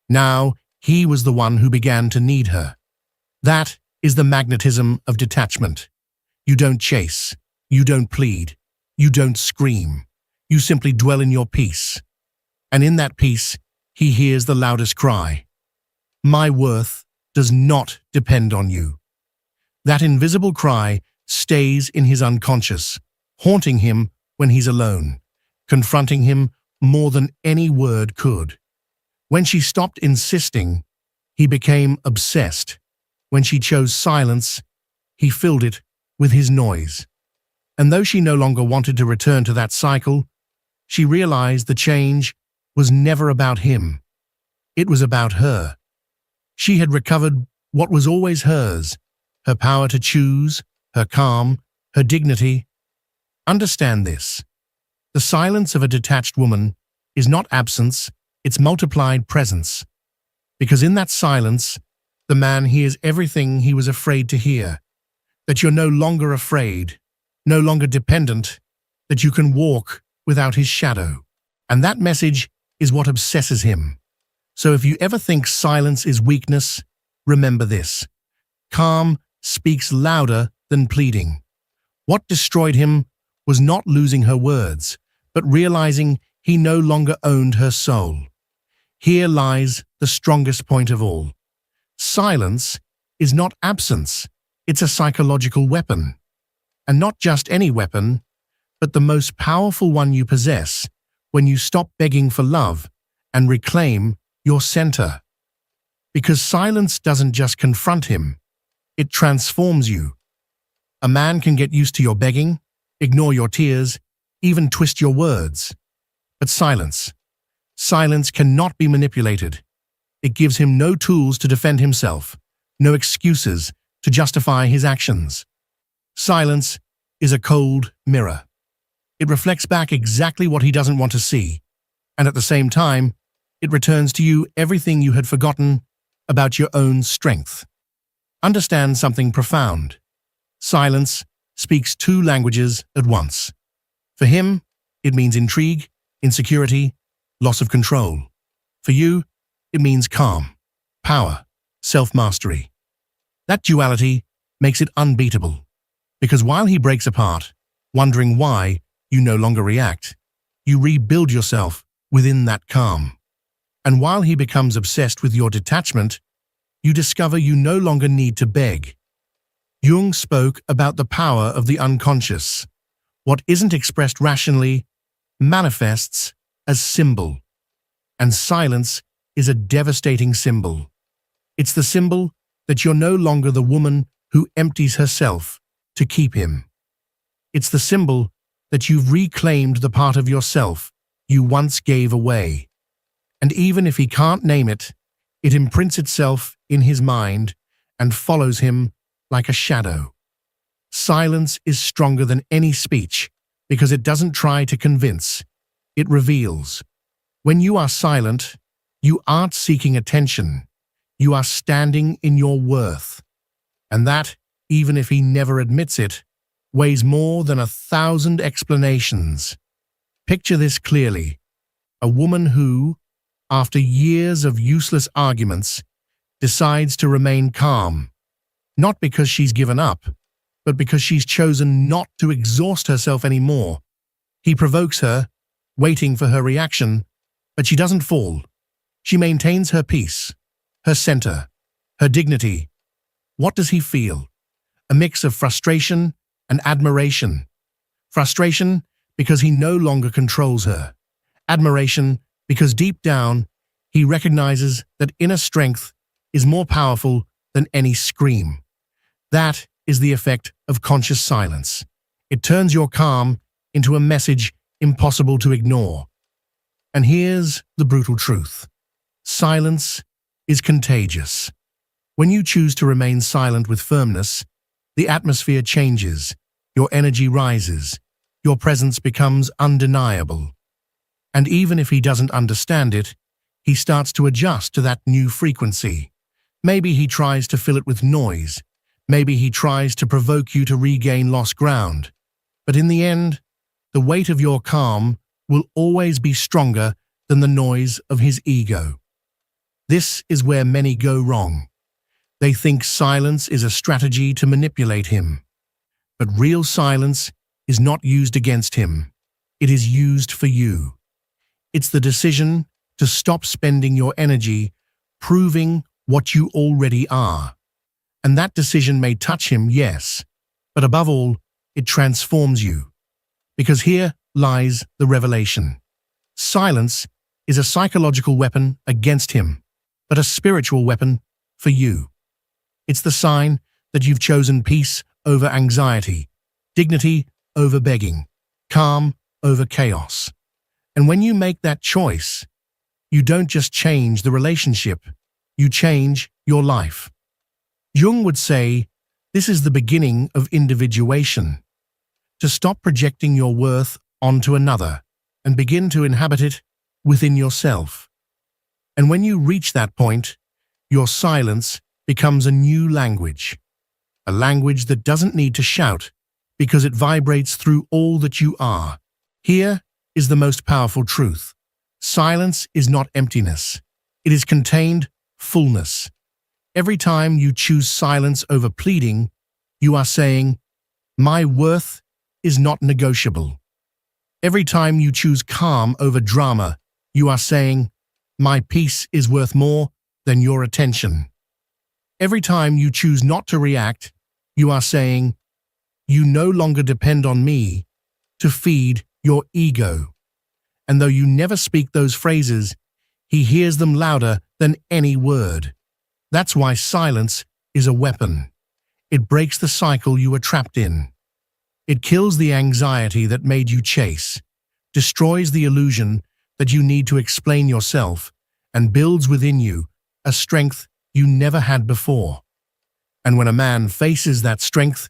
Now, he was the one who began to need her. That is the magnetism of detachment. You don't chase, you don't plead, you don't scream. You simply dwell in your peace. And in that peace, he hears the loudest cry. My worth does not depend on you. That invisible cry stays in his unconscious, haunting him when he's alone, confronting him more than any word could. When she stopped insisting, he became obsessed. When she chose silence, he filled it with his noise. And though she no longer wanted to return to that cycle, she realized the change was never about him. It was about her. She had recovered what was always hers, her power to choose, her calm, her dignity. Understand this. The silence of a detached woman is not absence, it's multiplied presence. Because in that silence, the man hears everything he was afraid to hear. That you're no longer afraid, no longer dependent, that you can walk without his shadow. And that message is what obsesses him. So if you ever think silence is weakness, remember this. Calm speaks louder than pleading. What destroyed him was not losing her words, but realizing he no longer owned her soul. Here lies the strongest point of all. Silence is not absence, it's a psychological weapon. And not just any weapon, but the most powerful one you possess when you stop begging for love and reclaim your center. Because silence doesn't just confront him, it transforms you. A man can get used to your begging, ignore your tears, even twist your words. But silence cannot be manipulated. It gives him no tools to defend himself, no excuses to justify his actions. Silence is a cold mirror. It reflects back exactly what he doesn't want to see, and at the same time, it returns to you everything you had forgotten about your own strength. Understand something profound. Silence speaks two languages at once. For him, it means intrigue, insecurity, loss of control. For you, it means calm, power, self-mastery. That duality makes it unbeatable, because while he breaks apart, wondering why you no longer react, you rebuild yourself within that calm. And while he becomes obsessed with your detachment, you discover you no longer need to beg. Jung spoke about the power of the unconscious. What isn't expressed rationally manifests as symbol. And silence is a devastating symbol. It's the symbol that you're no longer the woman who empties herself to keep him. It's the symbol that you've reclaimed the part of yourself you once gave away. And even if he can't name it, it imprints itself in his mind and follows him like a shadow. Silence is stronger than any speech because it doesn't try to convince, it reveals. When you are silent, you aren't seeking attention. You are standing in your worth. And that, even if he never admits it, weighs more than 1,000 explanations. Picture this clearly. A woman who, after years of useless arguments, decides to remain calm, not because she's given up, but because she's chosen not to exhaust herself anymore. He provokes her, waiting for her reaction, but she doesn't fall. She maintains her peace, her center, her dignity. What does he feel? A mix of frustration and admiration. Frustration because he no longer controls her. Admiration because deep down, he recognizes that inner strength is more powerful than any scream. That is the effect of conscious silence. It turns your calm into a message impossible to ignore. And here's the brutal truth. Silence is contagious. When you choose to remain silent with firmness, the atmosphere changes, your energy rises, your presence becomes undeniable. And even if he doesn't understand it, he starts to adjust to that new frequency. Maybe he tries to fill it with noise. Maybe he tries to provoke you to regain lost ground. But in the end, the weight of your calm will always be stronger than the noise of his ego. This is where many go wrong. They think silence is a strategy to manipulate him. But real silence is not used against him. It is used for you. It's the decision to stop spending your energy proving what you already are. And that decision may touch him, yes, but above all, it transforms you. Because here lies the revelation. Silence is a psychological weapon against him, but a spiritual weapon for you. It's the sign that you've chosen peace over anxiety, dignity over begging, calm over chaos. And when you make that choice, you don't just change the relationship, you change your life. Jung would say, this is the beginning of individuation. To stop projecting your worth onto another and begin to inhabit it within yourself. And when you reach that point, your silence becomes a new language. A language that doesn't need to shout because it vibrates through all that you are. Here is the most powerful truth. Silence is not emptiness. It is contained fullness. Every time you choose silence over pleading, you are saying, my worth is not negotiable. Every time you choose calm over drama, you are saying, my peace is worth more than your attention. Every time you choose not to react, you are saying, you no longer depend on me to feed your ego. And though you never speak those phrases, he hears them louder than any word. That's why silence is a weapon. It breaks the cycle you were trapped in. It kills the anxiety that made you chase, destroys the illusion that you need to explain yourself, and builds within you a strength you never had before. And when a man faces that strength,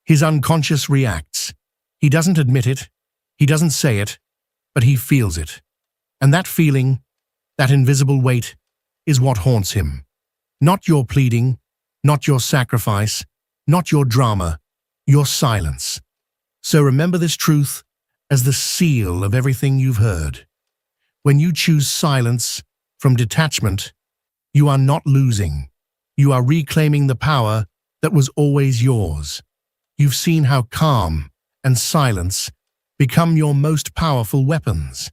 his unconscious reacts. He doesn't admit it, he doesn't say it, but he feels it. And that feeling, that invisible weight, is what haunts him. Not your pleading, not your sacrifice, not your drama, your silence. So remember this truth as the seal of everything you've heard. When you choose silence from detachment, you are not losing. You are reclaiming the power that was always yours. You've seen how calm and silence become your most powerful weapons.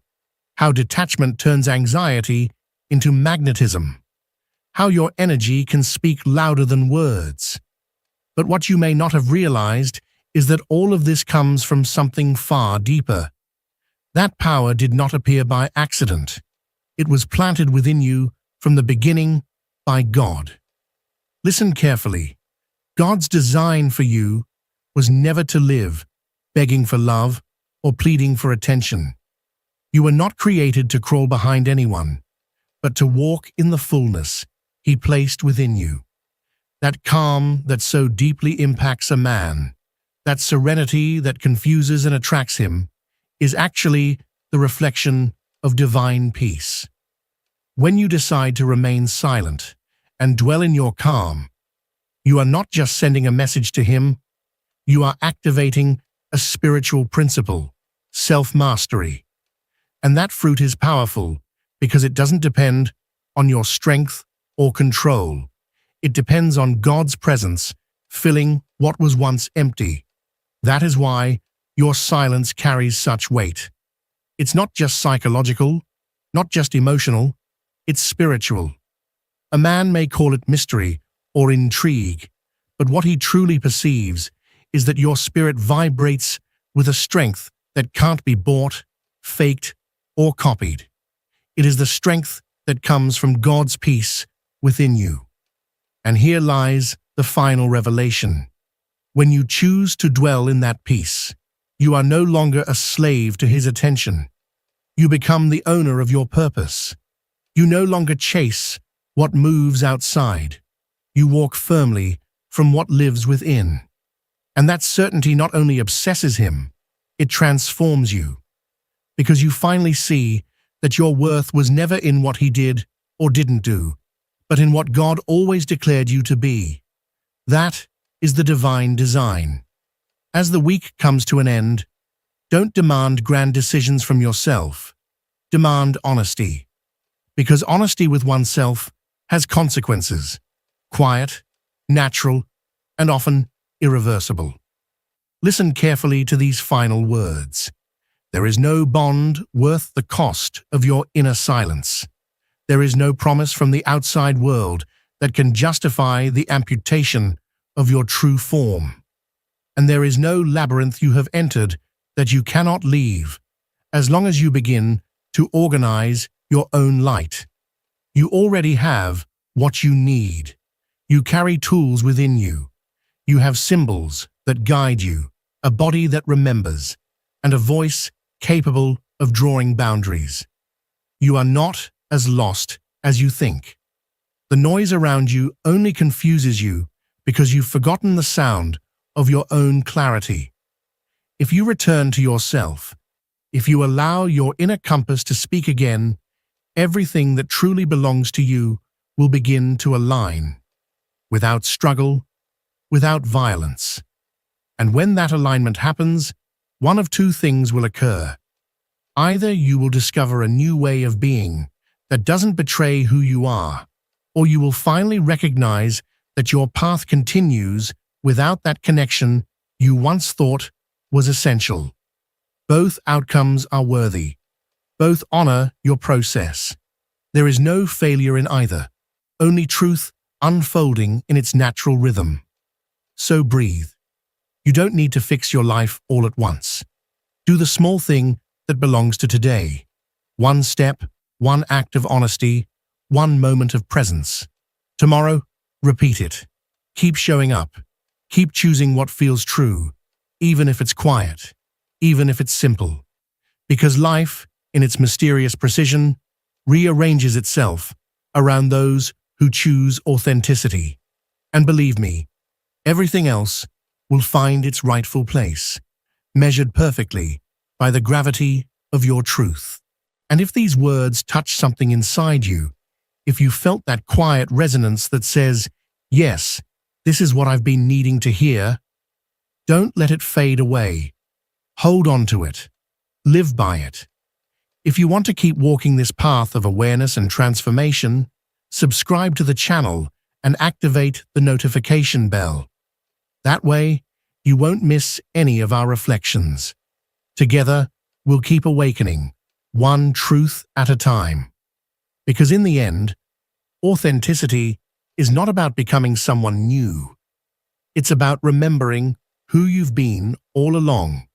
How detachment turns anxiety into magnetism. How your energy can speak louder than words. But what you may not have realized is that all of this comes from something far deeper. That power did not appear by accident. It was planted within you from the beginning by God. Listen carefully. God's design for you was never to live begging for love or pleading for attention. You were not created to crawl behind anyone, but to walk in the fullness He placed within you. That calm that so deeply impacts a man, that serenity that confuses and attracts him, is actually the reflection of divine peace. When you decide to remain silent and dwell in your calm, you are not just sending a message to Him, you are activating a spiritual principle, self-mastery. And that fruit is powerful because it doesn't depend on your strength or control. It depends on God's presence filling what was once empty. That is why your silence carries such weight. It's not just psychological, not just emotional, it's spiritual. A man may call it mystery or intrigue, but what he truly perceives is that your spirit vibrates with a strength that can't be bought, faked, or copied. It is the strength that comes from God's peace within you. And here lies the final revelation. When you choose to dwell in that peace, you are no longer a slave to His attention. You become the owner of your purpose. You no longer chase what moves outside. You walk firmly from what lives within. And that certainty not only obsesses Him, it transforms you. Because you finally see that your worth was never in what He did or didn't do, but in what God always declared you to be. That is the divine design. As the week comes to an end, don't demand grand decisions from yourself. Demand honesty. Because honesty with oneself has consequences. Quiet, natural, and often irreversible. Listen carefully to these final words. There is no bond worth the cost of your inner silence. There is no promise from the outside world that can justify the amputation of your true form. And there is no labyrinth you have entered that you cannot leave, as long as you begin to organize your own light. You already have what you need. You carry tools within you. You have symbols that guide you, a body that remembers, and a voice capable of drawing boundaries. You are not as lost as you think. The noise around you only confuses you because you've forgotten the sound of your own clarity. If you return to yourself, if you allow your inner compass to speak again, everything that truly belongs to you will begin to align, without struggle, without violence. And when that alignment happens, one of two things will occur. Either you will discover a new way of being that doesn't betray who you are, or you will finally recognize that your path continues without that connection you once thought was essential. Both outcomes are worthy. Both honor your process. There is no failure in either, only truth unfolding in its natural rhythm. So breathe. You don't need to fix your life all at once. Do the small thing that belongs to today. One step, one act of honesty, one moment of presence. Tomorrow, repeat it. Keep showing up. Keep choosing what feels true, even if it's quiet, even if it's simple. Because life, in its mysterious precision, rearranges itself around those who choose authenticity. And believe me, everything else will find its rightful place, measured perfectly by the gravity of your truth. And if these words touch something inside you, if you felt that quiet resonance that says, yes, this is what I've been needing to hear, Don't let it fade away. Hold on to it. Live by it. If you want to keep walking this path of awareness and transformation, subscribe to the channel and activate the notification bell. That way, you won't miss any of our reflections. Together, we'll keep awakening, one truth at a time. Because in the end, authenticity is not about becoming someone new. It's about remembering who you've been all along.